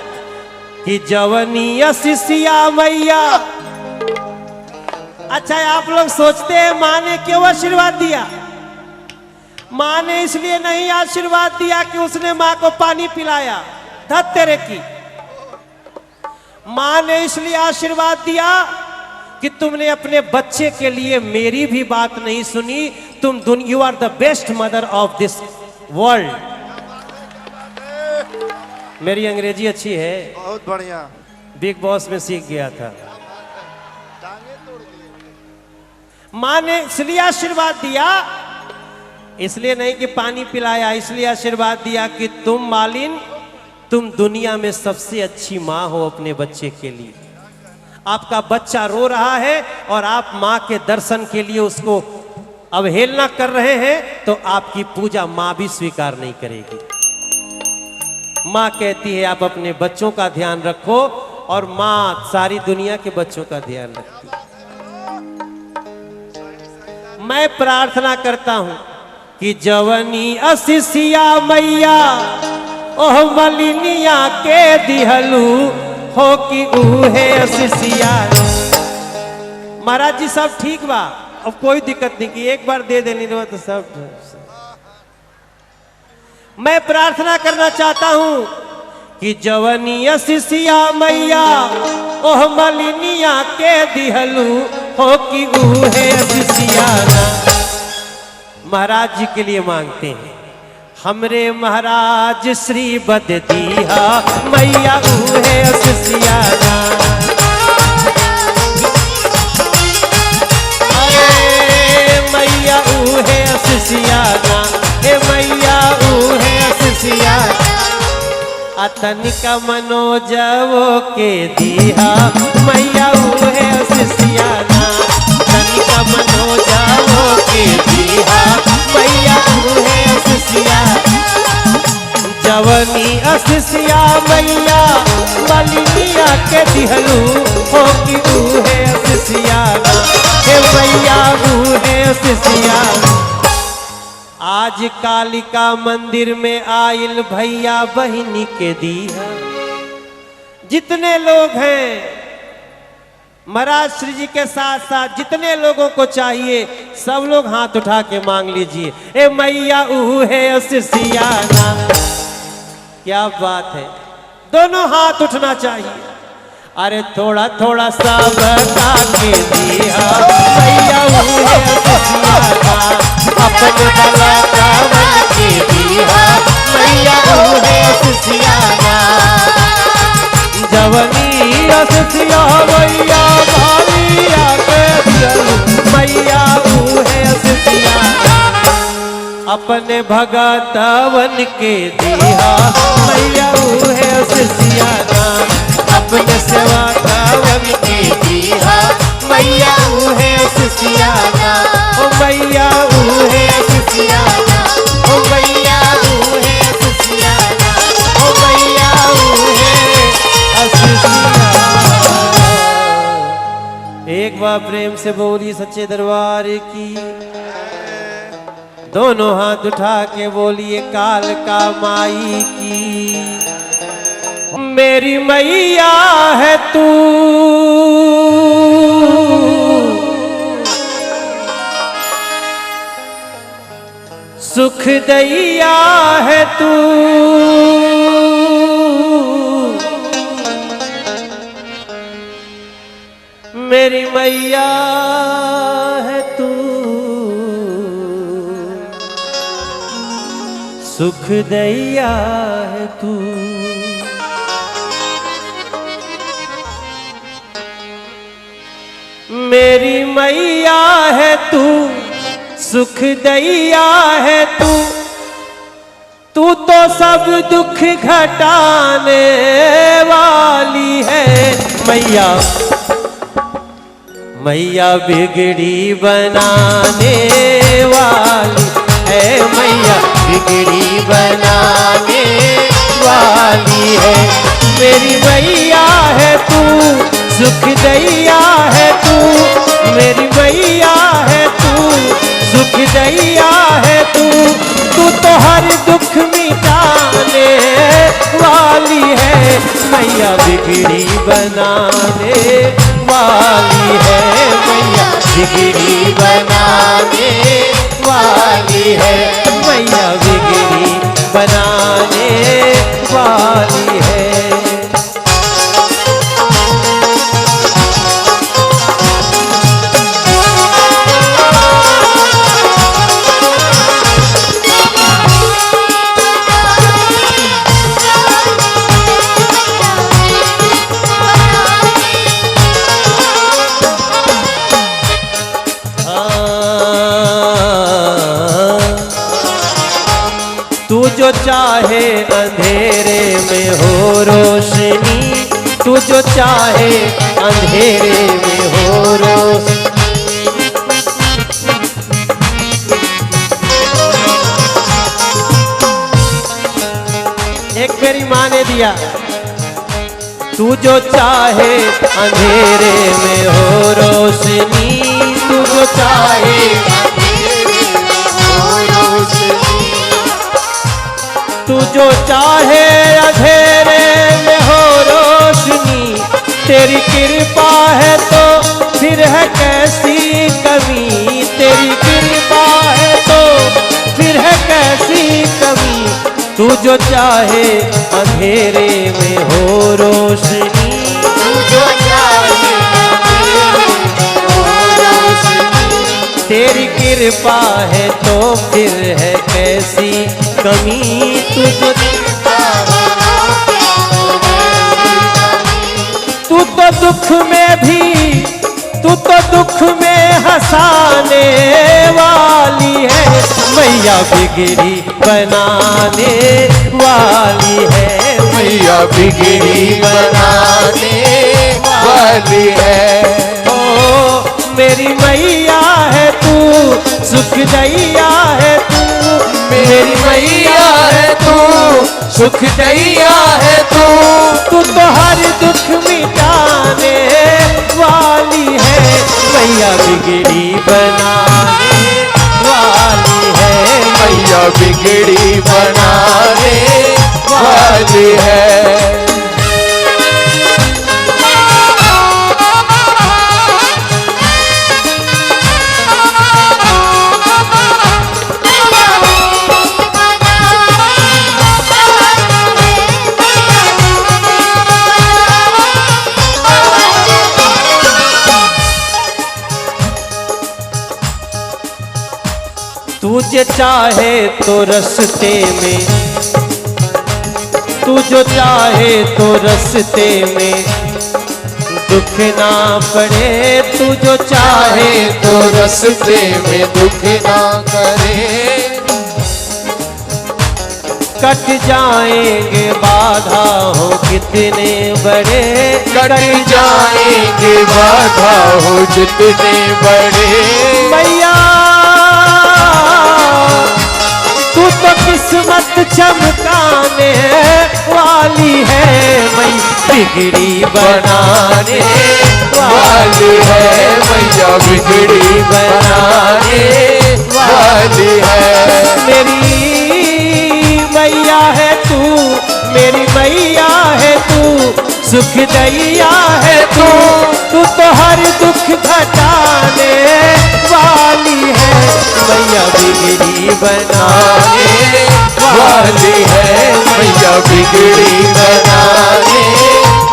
कि जवनी असिसिया मैया। अच्छा, आप लोग सोचते हैं माँ ने क्यों आशीर्वाद दिया? माँ ने इसलिए नहीं आशीर्वाद दिया कि उसने माँ को पानी पिलाया, धत तेरे की। माँ ने इसलिए आशीर्वाद दिया कि तुमने अपने बच्चे के लिए मेरी भी बात नहीं सुनी। You are the best mother of this world. मेरी अंग्रेजी अच्छी है, बहुत बढ़िया। बिग बॉस में सीख गया था। माँ ने इसलिए आशीर्वाद दिया, इसलिए नहीं कि पानी पिलाया, इसलिए आशीर्वाद दिया कि तुम मालिन, तुम दुनिया में सबसे अच्छी माँ हो अपने बच्चे के लिए। आपका बच्चा रो रहा है और आप माँ के दर्शन के लिए उसको अवहेलना कर रहे हैं, तो आपकी पूजा माँ भी स्वीकार नहीं करेगी। माँ कहती है आप अपने बच्चों का ध्यान रखो, और माँ सारी दुनिया के बच्चों का ध्यान रखती है। मैं प्रार्थना करता हूं कि जवनी असिसिया मैया ओह मलिनिया के दिहलू हो कि उहे असिसिया। महाराज जी सब ठीक बा, अब कोई दिक्कत नहीं कि एक बार दे देनी तो सब। मैं प्रार्थना करना चाहता हूं कि जवनी असिसिया मैया ओह मलिनिया के दिहलू हो कि ऊहे असिसियाना। महाराज जी के लिए मांगते हैं, हमरे महाराज श्री बद दीहा मैया ऊहे असिसियाना। मैया ऊहे असिसियाना, हे मैया ऊहे असिसियाना। अतनिका मनोजवो के दीहा मैया ऊहे असिसियाना। तनिका मनोजवो के दीहा मैया ऊहे असिसियाना। जवनी असिसिया मैया मलिनिया के दिहलू हो कि ऊहे असिसियाना। हे मैया ऊहे असिसियाना। आज कालिका मंदिर में आयल भैया बहिनी के दीहा। जितने लोग हैं महाराज श्री जी के साथ साथ जितने लोगों को चाहिए सब लोग हाथ उठा के मांग लीजिए, ए मैया ऊहे असिसियाना। क्या बात है, दोनों हाथ उठना चाहिए। अरे थोड़ा थोड़ा सा बता के दिया मैया ऊहे असिसियाना। अपने भला कावन के दिया मैया ऊहे असिसियाना। जवनी असिसिया मैया भालिया के दिया मैया ऊहे असिसियाना। अपने भगतवन के दिया मैया ऊहे असिसियाना। अपने सेवा कावन के दिया मैया ऊहे असिसियाना। ओ मैया ऊहे असिसियाना। ओ मैया ऊहे असिसियाना। ओ मैया ऊहे असिसियाना। एक बार प्रेम से बोली सच्चे दरबार की। दोनों हाथ उठा के बोलिए काल का माई की। मेरी मैया है तू सुख दैया है तू। मेरी मैया है तू सुख दैया है तू। मेरी मैया है तू सुख दैया है तू। तू तो सब दुख घटाने वाली है मैया। मैया बिगड़ी बनाने वाली है मैया। बिगड़ी बनाने वाली है मेरी मैया है तू सुख दैया है तू। मेरी मैया है तू सुख दैया है तू। तू तो हर दुख मिटाने वाली है मैया। बिगड़ी बनाने वाली है मैया। बिगड़ी बनाने वाली है मैया। बिगड़ी बनाने वाली है। तू जो चाहे अंधेरे में हो रोशनी। तू जो चाहे अंधेरे में हो रोशनी। एक मेरी माँ ने दिया। तू जो चाहे अंधेरे में हो रोशनी। तू जो चाहे तू जो चाहे अंधेरे में हो रोशनी। तेरी कृपा है तो फिर है कैसी कमी। तेरी कृपा है तो फिर है कैसी कमी। तू जो चाहे अंधेरे में हो रोशनी। तू जो चाहे अंधेरे में हो तेरी कृपा है तो फिर है कैसी कमी, तुझ तू तो दुख में भी, तू तो दुख में हंसाने वाली है, मैया बिगड़ी बनाने वाली है, मैया बिगड़ी बनाने वाली है। ओ मेरी मैया है तू, सुख दैया है तू, मेरी मैया है तू, सुख दैया है तू, तू तो हर दुख मिटाने वाली है, मैया बिगड़ी बनाने वाली है, मैया बिगड़ी बनाने वाली है। तुझे चाहे तो रस्ते में, तू जो चाहे तो रस्ते में दुख ना पड़े, तू जो चाहे तो रस्ते में दुख ना करे, कट जाएंगे बाधा हो कितने बड़े, कट जाएंगे बाधा हो जितने बड़े, मैया तू तो किस्मत चमकाने वाली है, मैं बिगड़ी बनाने वाली है, मैया बिगड़ी बनाने वाली है। मेरी मैया है तू, मेरी मैया है तू, सुख दैया है तू, तू तो हर दुख घटाने वाली है, मैया बिगड़ी बनाने वाली है, मैया बिगड़ी बनाने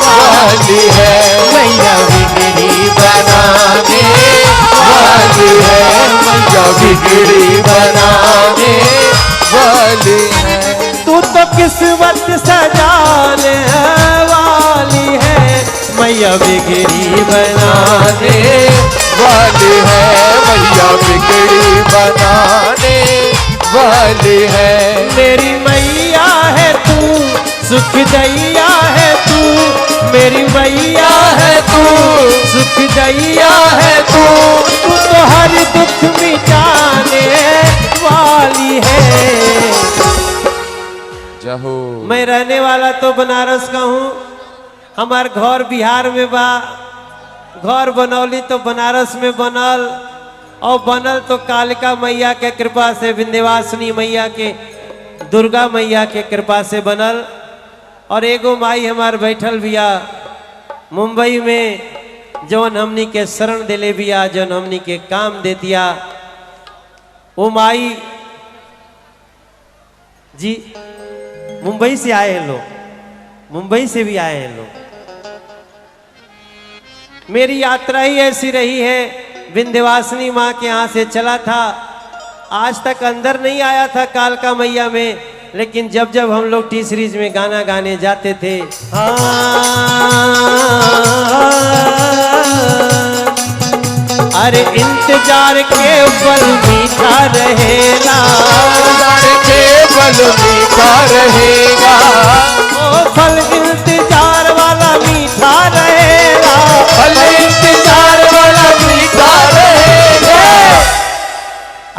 वाली है, मैया बिगड़ी बनाने वाली है, मैया बिगड़ी बनाने वाली है। तू तो किस्मत सजाने वाली है, मैया बिगड़ी बनाने वाली है, मैया बिगड़ी बनाने वाली है। मेरी मैया है तू, सुख दैया है तू, मेरी मैया है तू, सुख दैया है तू, तू तो हर दुख मिटाने वाली है। जहो मैं रहने वाला तो बनारस का हूँ, हमार घर बिहार में बा, घर बनौली तो बनारस में बनल, और बनल तो कालिका मैया के कृपा से, विंध्यवासिनी मैया के, दुर्गा मैया के कृपा से बनल। और एगो माई हमार बैठल बिया मुंबई में, जौन हमनी के शरण दिले बिया, जौन हमनी के काम दे दिया, वो माई जी मुंबई से आए हैं लोग, मुंबई से भी आए हैं लोग। मेरी यात्रा ही ऐसी रही है, विंध्यवासिनी माँ के यहाँ से चला था, आज तक अंदर नहीं आया था कालका मैया में, लेकिन जब जब हम लोग टी सीरीज में गाना गाने जाते थे, अरे इंतजार के पल मीठा रहेगा, के बल मीठा रहेगा, ओ फल इंतजार वाला मीठा रहेगा, फल इंतजार वाला मीठा रहेगा।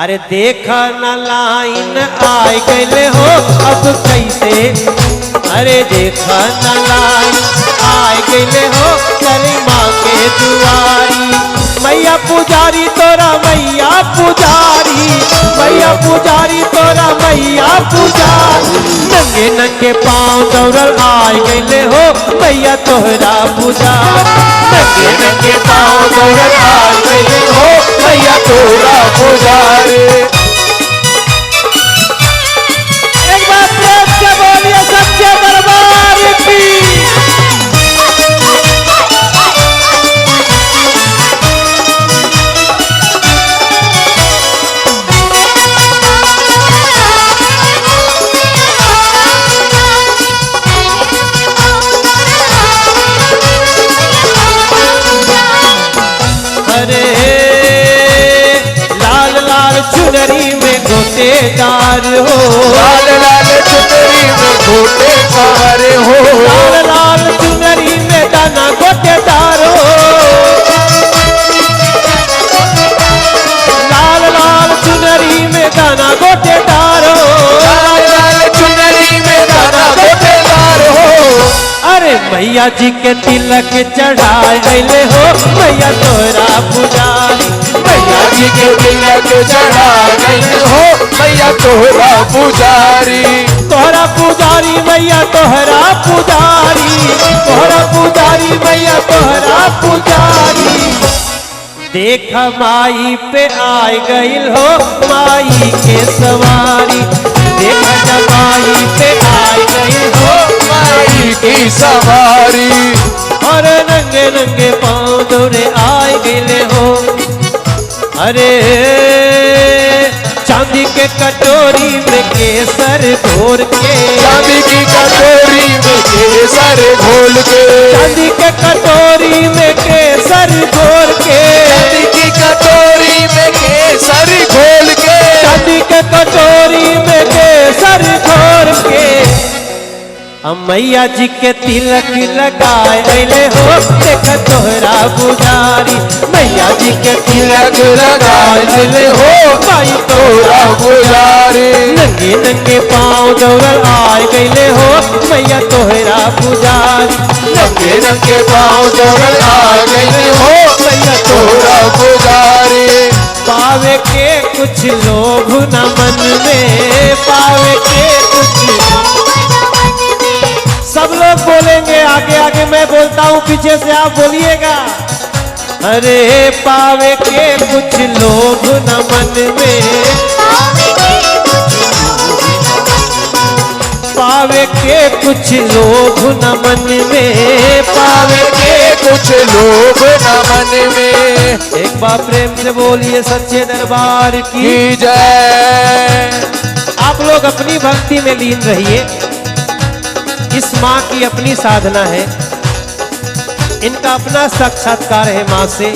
अरे देखा न लाइन आए गए हो अब कैसे, अरे देखा न लाइन आए गए हो करी माँ के दुआरी, मैया पुजारी तोरा मैया पुजारी, मैया पुजारी तोरा मैया पुजारी, नंगे नंगे पाँव दौड़ल आए गए हो मैया तोहरा पुजारी, नंगे नंगे पाँव दौड़ल आए गए हो मैया तोरा पुजारी। एक बार प्रेम से बोलिए सच्चे दरबार की। गोटेदार हो, लाल लाल चुनरी में गोटेदार हो, लाल लाल चुनरी में दाना गोटेदार हो, लाल लाल चुनरी में दाना गोटेदार हो, लाल लाल चुनरी में दाना गोटेदार हो। अरे मैया जी के तिलक चढ़ाए गए हो, मैया तोरा पुजारी, मैया जी के तिलक चढ़ा गई हो, मैया तोहरा पुजारी, तोहरा पुजारी मैया तोहरा पुजारी, तोहरा पुजारी मैया तोहरा पुजारी। देख माई पे आए गईल हो माई के सवारी, देख माई पे आए गईल हो माई की सवारी, और नंगे नंगे पाँव दौड़े आए गए हो। अरे चांदी के कटोरी में केसर घोर के, चांदी की कटोरी में केसर घोल के, चांदी के कटोरी में केसर घोर के, चांदी की कटोरी में केसर घोल के, चांदी के कटोरी में केसर घोर के मैया जी के तिलक लगाए गए हो, देख तोहरा पुजारी, मैया जी के तिलक लगाए गए हो माई तोहरा पुजारी, नंगे नंगे पाँव दौड़ आए गए हो मैया तोहरा पुजारी, नंगे नंगे पाँव दौड़ आ गए हो, मैया तोहरा पुजारी। पावे के कुछ लोभ न मन में, पावे के कुछ सब लोग बोलेंगे, आगे आगे मैं बोलता हूँ, पीछे से आप बोलिएगा। अरे पावे के कुछ लोभ न मन में, पावे के कुछ लोभ न मन में, पावे के कुछ लोग न मन में। एक बार प्रेम से बोलिए सच्चे दरबार की की जय। आप लोग अपनी भक्ति में लीन रहिए, इस माँ की अपनी साधना है, इनका अपना साक्षात्कार है माँ से,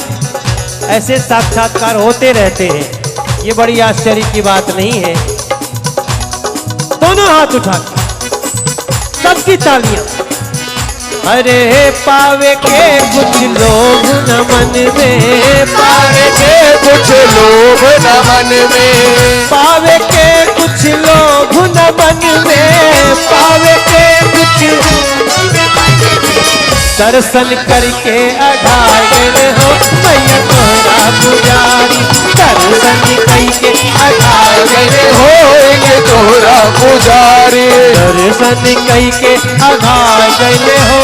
ऐसे साक्षात्कार होते रहते हैं, ये बड़ी आश्चर्य की बात नहीं है। दोनों हाथ उठा के सबकी तालियां। अरे पावे के कुछ लोग न मन में, पावे के कुछ लोग न मन में, पावे के कुछ लोग न मन में, पावे के कुछ दर्शन करके अघाए गए हो मैया तोहरा पुजारी, दर्शन करके अघाए गए हो होएंगे तोहरा पुजारी, दर्शन करके अघाए गए हो।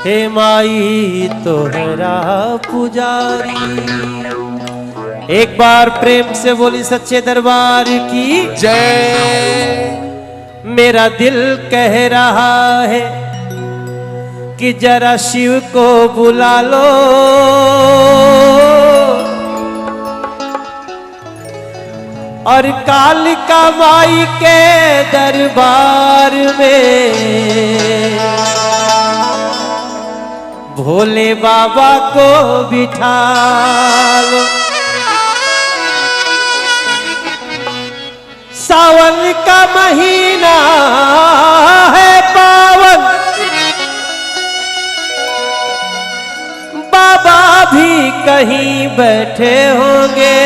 हे माई तोहरा पुजारी। एक बार प्रेम से बोली सच्चे दरबार की जय। मेरा दिल कह रहा है कि जरा शिव को बुला लो, और कालिका माई के दरबार में भोले बाबा को बिठा लो। सावन का महीना है पावन, बाबा भी कहीं बैठे होंगे,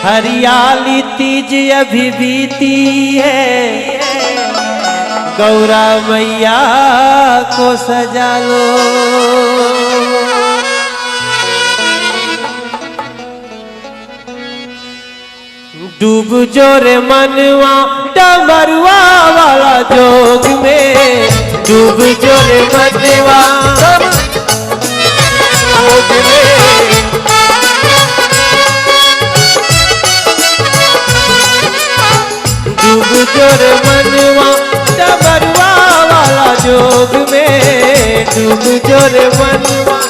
हरियाली तीज अभी बीती है, गौरा मैया को सजा लो। डूब जोरे मनवा डमरुआ वाला जोग में, डूब जोरे मनवा जोग में, डूब जोरे मनवा डमरुआ वाला जोग में, डूब जोरे मनवा।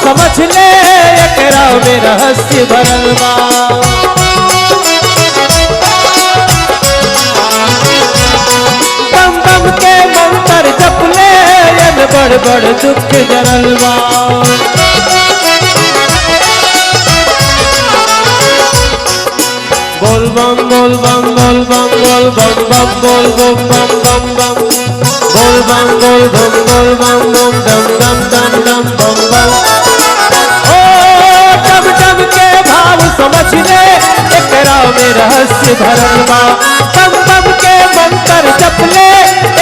समझ ले एकरा में रहस्य भरल बा। दम दम के मंत्र जप ले एन बड़ बड़ दुख जरल बा। बोल बम बोल बम बोल बम बोल बम बम बोल बम बम बम बम बोल बम बोल बम बोल बम बम दम दम दम दम बम बम। ओ डब डब के भाव समझ ले एकरा में रहस्य भरल बा। दम दम के मंत्र जप ले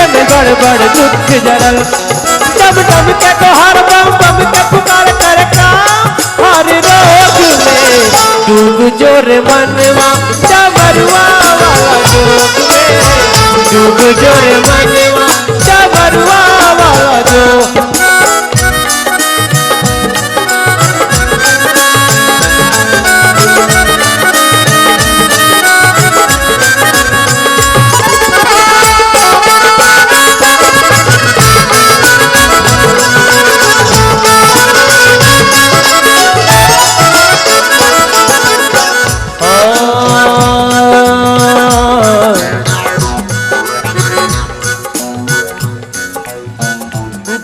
एमे बड़ बड़ दुख जरल। डब डब के तोहर बम बम के पुकार कर काम हर रोग में डूब जोर मनवा डमरुआ वाला जोग में डूब जोर मनवा डमरुआ वाला जोग।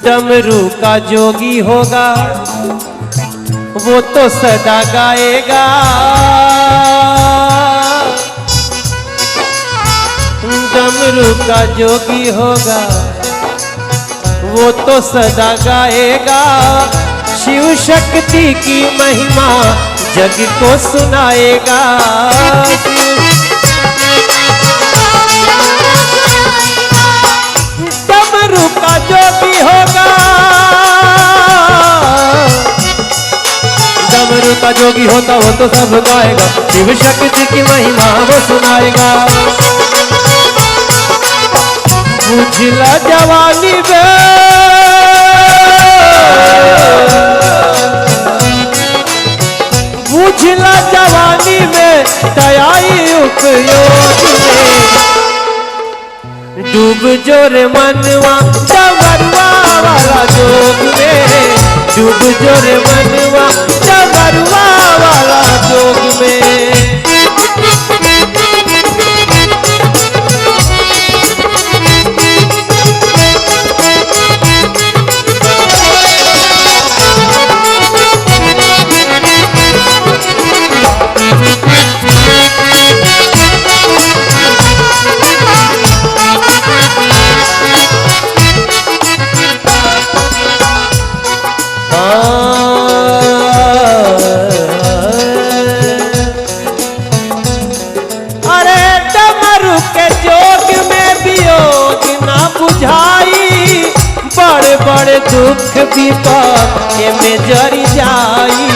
डमरू का जोगी होगा वो तो सदा गाएगा। डमरू का जोगी होगा वो तो सदा गाएगा। शिव शक्ति की महिमा जग को सुनाएगा। डमरू का जोगी होगा डमरू का जोगी होता वो तो सब गाएगा। शिव शक्ति की महिमा वो सुनाएगा। बुझला जवानी में बुझला जवानी में दयाई उपयोग में डूब जोर मनवा डमरुआ वाला जोग में डूब जोर मनवा डमरुआ वाला जोग में। अरे डमरू के जोग में वियोग ना बुझाई बड़े बड़े दुख विपद में जरी जाई।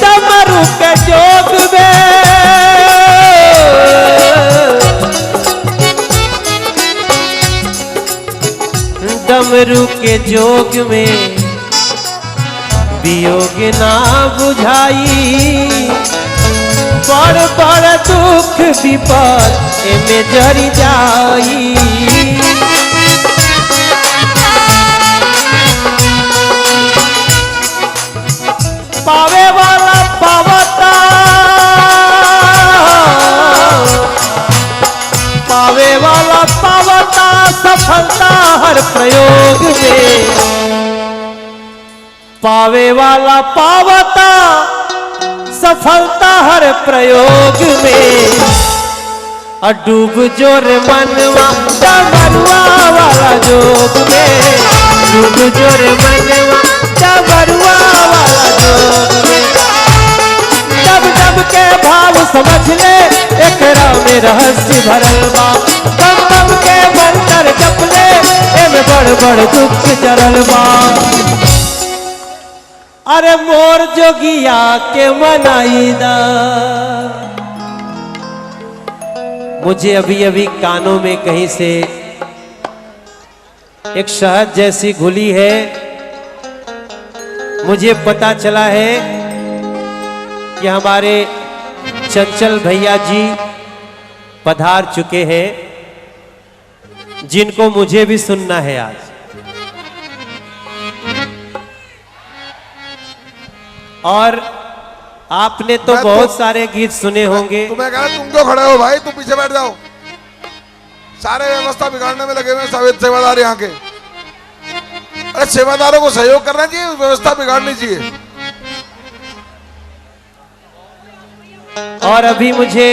डमरू के जोग में डमरू के जोग में वियोग ना बुझाई बड़ बड़ दुख विपद में जरी जाई। पावे वाला पावता पावे वाला पावता सफलता हर प्रयोग में पावे वाला पावता सफलता हर प्रयोग में। और डूब जोर मनवा डमरुआ वाला जोग में डूब जोर मनवा डमरुआ वाला जोग में। डब डब के भाव समझ ले एकरा में रहस्य भरल बा। दम दम के मंत्र जप ले एमे बड़ बड़ दुख जरल बा। अरे मोर जोगिया के मनाईदा। मुझे अभी अभी कानों में कहीं से एक शहद जैसी घुली है। मुझे पता चला है कि हमारे चंचल भैया जी पधार चुके हैं। जिनको मुझे भी सुनना है आज। और आपने तो मैं बहुत सारे गीत सुने होंगे। तुम्हें कह रहा तुम क्यों खड़े हो भाई, तुम पीछे बैठ जाओ। सारे व्यवस्था बिगाड़ने में लगे हुए हैं सेवादार यहाँ के। अरे सेवादारों को सहयोग करना चाहिए, व्यवस्था बिगाड़नी चाहिए। और अभी मुझे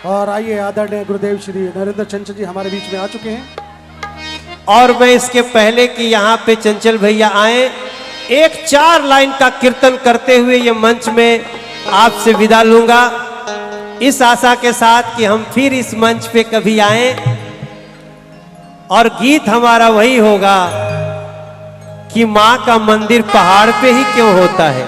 और आइए आदरणीय गुरुदेव श्री नरेंद्र चंचल जी हमारे बीच में आ चुके हैं। और मैं इसके पहले कि यहाँ पे चंचल भैया आए, एक 4 लाइन का कीर्तन करते हुए ये मंच में आपसे विदा लूंगा, इस आशा के साथ कि हम फिर इस मंच पे कभी आए और गीत हमारा वही होगा कि माँ का मंदिर पहाड़ पे ही क्यों होता है।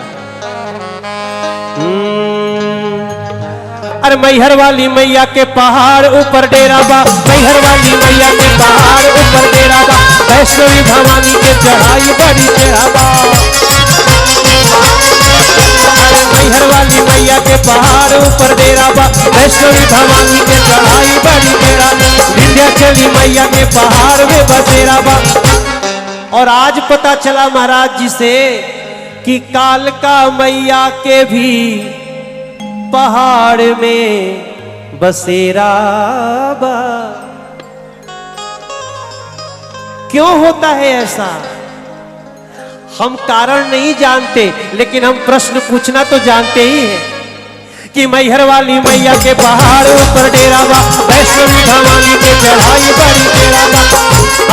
अरे मैहर वाली मैया के पहाड़ ऊपर डेरा बा, मैहर वाली मैया के पहाड़ ऊपर डेरा बा, वैष्णवी भवानी के चढ़ाई बड़ी टेढ़ा बा। अरे मैहर वाली मैया के पहाड़ ऊपर डेरा बा, वैष्णवी भवानी के चढ़ाई बड़ी टेढ़ा, विंध्याचली मैया के पहाड़ में बसेरा बा। और आज पता चला महाराज जी से कि कालका मैया के भी पहाड़ में बसेरा बा। क्यों होता है ऐसा, हम कारण नहीं जानते, लेकिन हम प्रश्न पूछना तो जानते ही हैं कि मैहर वाली मैया के पहाड़ ऊपर डेरा बा, वैष्णवी भवानी के चढ़ाई बड़ी टेढ़ा बा।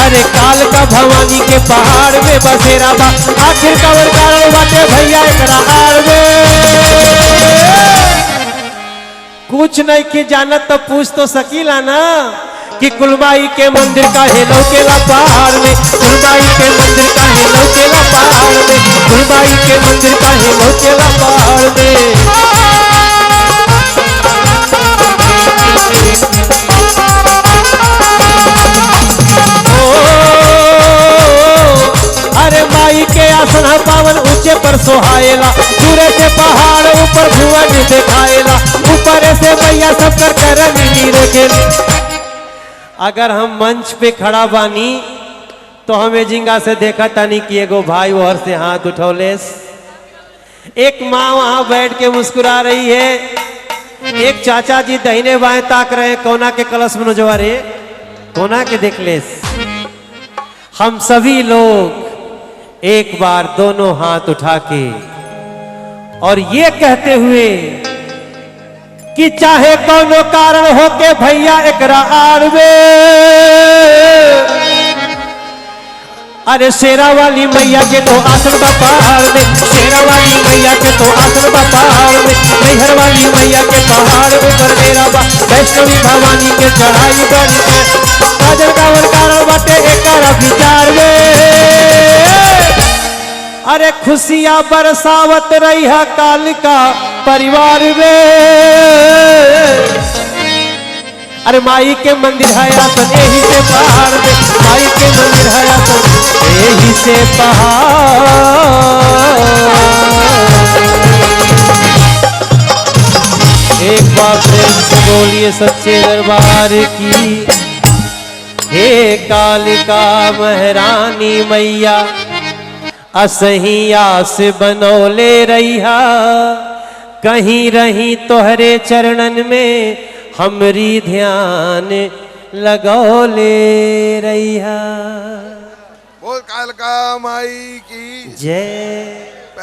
अरे कालका भवानी के पहाड़ में बसेरा बा, आखिर कवर कारण बाटे भैया एकरा आड़ में। कुछ नहीं के जानत तो पूछ तो सकीला ना कि कुलमाई के मंदिर का है लौकेला पहाड़ में, कुलमाई के मंदिर का है लौकेला पहाड़ में, कुलमाई के मंदिर का है लौकेला पहाड़ में। अरे माई के आसन पावन ऊंचे पर सोहाएला, दूरे से पहाड़ ऊपर भुवन दिखाएला, ऊपर से मैया सब कर करनी रखेली। अगर हम मंच पे खड़ा बानी तो हमें जिंगा से देखा तानी कि एगो भाई वहर से हाथ उठौलेस, एक माँ वहां बैठ के मुस्कुरा रही है, एक चाचा जी दाहिने बाएं ताक रहे हैं, कोना के कलश में नजवा रे कोना के देख लेस। हम सभी लोग एक बार दोनों हाथ उठा के और ये कहते हुए कि चाहे कोनो कारण हो के भैया एकरा आड़ में। अरे शेरा वाली मैया के तो आसन बा पहाड़ में, शेरा वाली मैया के तो आसन बा पहाड़ में, मैहर वाली मैया के पहाड़ ऊपर डेरा बा, वैष्णवी भवानी के चढ़ाई बड़ी है, काजल कावर कारण बाटे एकरा विचार में। अरे खुशियां बरसावत रही है कालिका परिवार में। अरे माई के मंदिर है आसन यही से पहाड़ में, माई के मंदिर है आसन यही से पहाड़। एक बार प्रेम से बोलिए सच्चे दरबार की। हे कालिका महारानी मैया, असही आस बनौले रहिया, कहीं रही तोहरे चरणन में हमरी ध्यान लगौले रहिया। बोल कालका माई की जय।